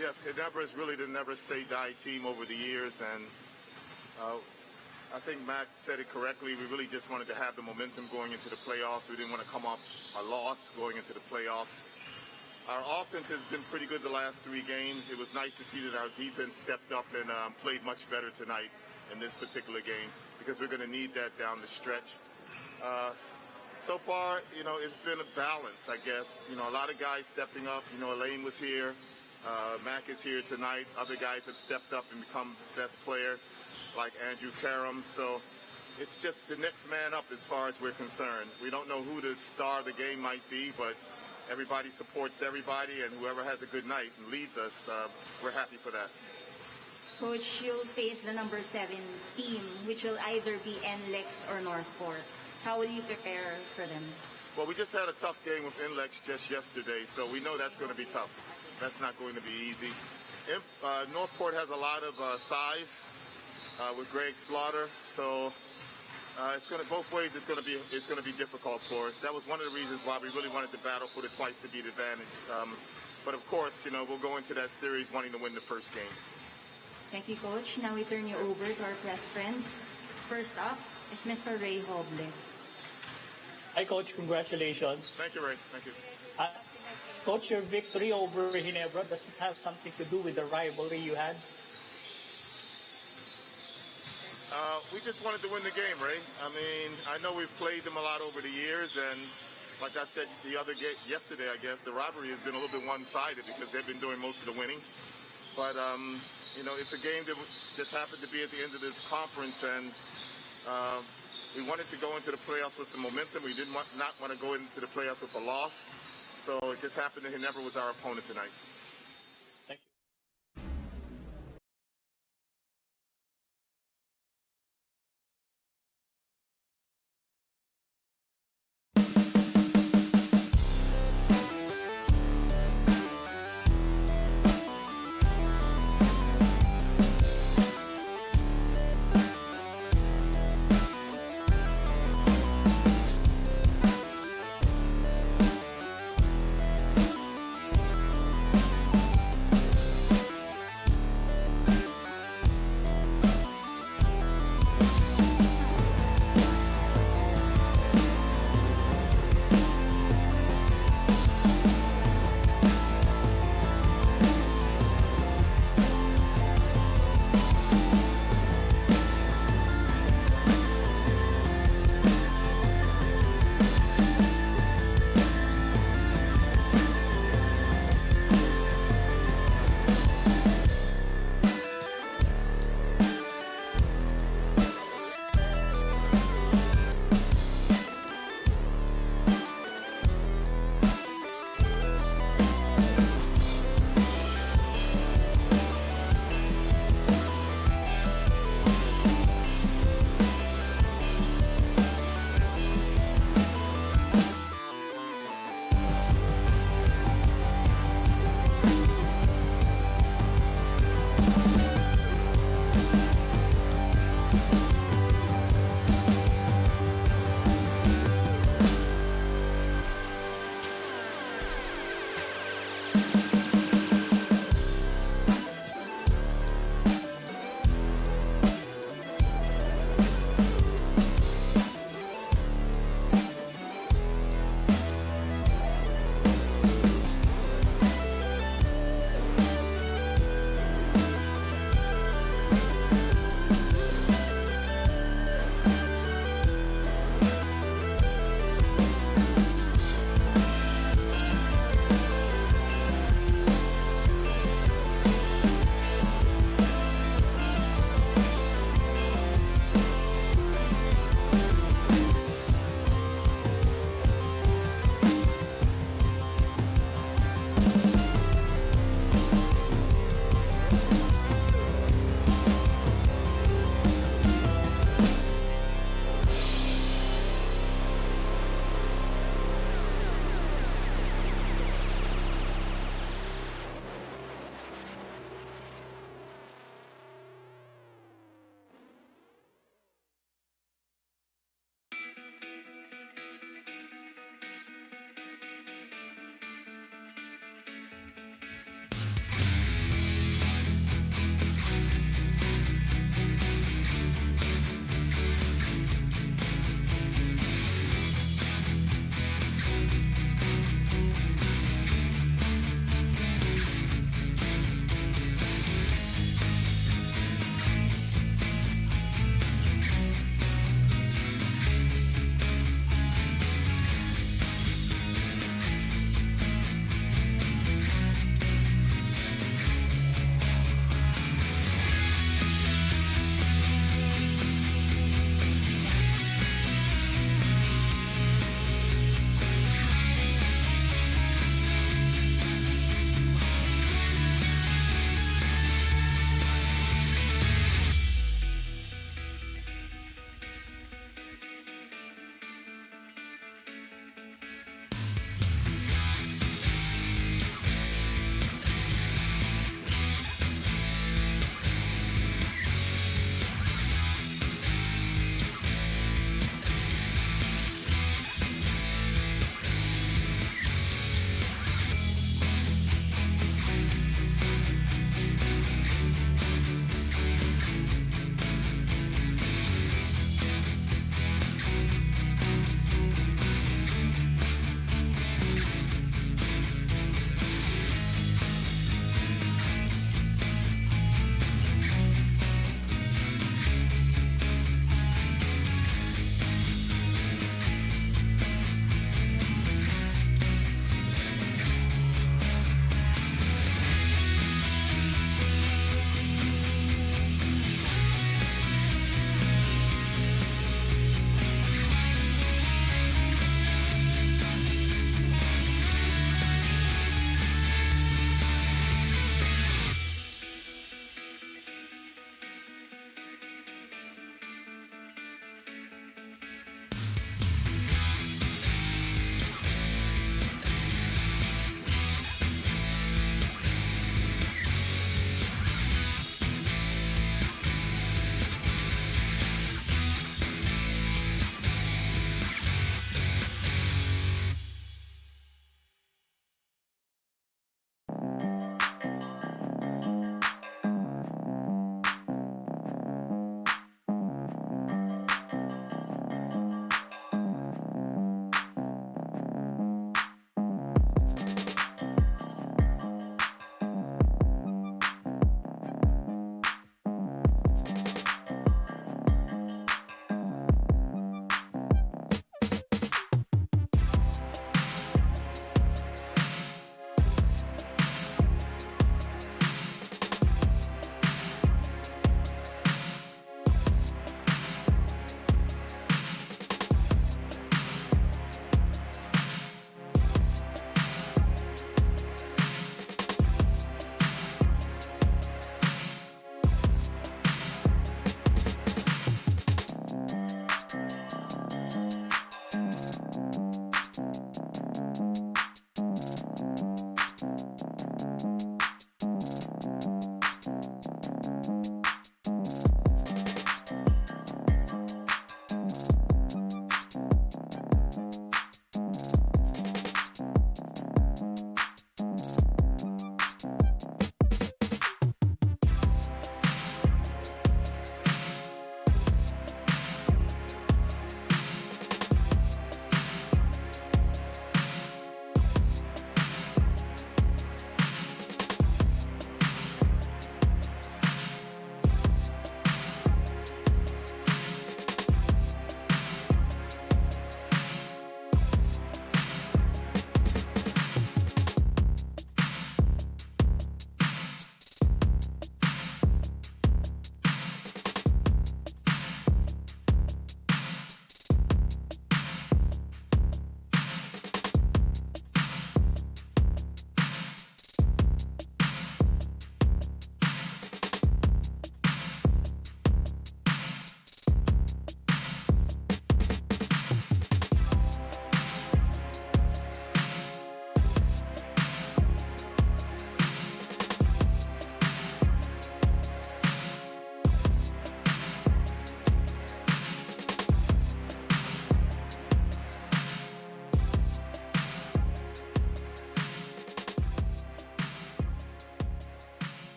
Yes, Ginebra is really the never say die team over the years, and I think Matt said it correctly. We really just wanted to have the momentum going into the playoffs. We didn't want to come off a loss going into the playoffs. Our offense has been pretty good the last 3 games. It was nice to see that our defense stepped up and played much better tonight in this particular game, because we're going to need that down the stretch. So far, you know, it's been a balance, I guess. You know, a lot of guys stepping up. You know, Elaine was here. Mac is here tonight. Other guys have stepped up and become the best player, like Andrew Karam. So it's just the next man up as far as we're concerned. We don't know who the star of the game might be, but everybody supports everybody, and whoever has a good night and leads us, we're happy for that. Coach, you'll face the number 7 team, which will either be NLEX or Northport. How will you prepare for them? Well, we just had a tough game with NLEX just yesterday, so we know that's going to be tough. That's not going to be easy. Northport has a lot of size with Greg Slaughter, so it's going to both ways. It's going to be difficult for us. That was one of the reasons why we really wanted to battle for the twice to beat advantage. But of course, you know, we'll go into that series wanting to win the first game. Thank you, Coach. Now we turn you over to our press friends. First up is Mr. Ray Hoble. Hi, Coach. Congratulations. Thank you, Ray. Thank you. Coach, your victory over Ginebra, does it have something to do with the rivalry you had? We just wanted to win the game, Ray. I mean, I know we've played them a lot over the years, and like I said yesterday, I guess, the rivalry has been a little bit one-sided because they've been doing most of the winning. But, you know, it's a game that just happened to be at the end of the conference, and we wanted to go into the playoffs with some momentum. We did not want to go into the playoffs with a loss. So it just happened that Ginebra was our opponent tonight. Thank you.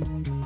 you.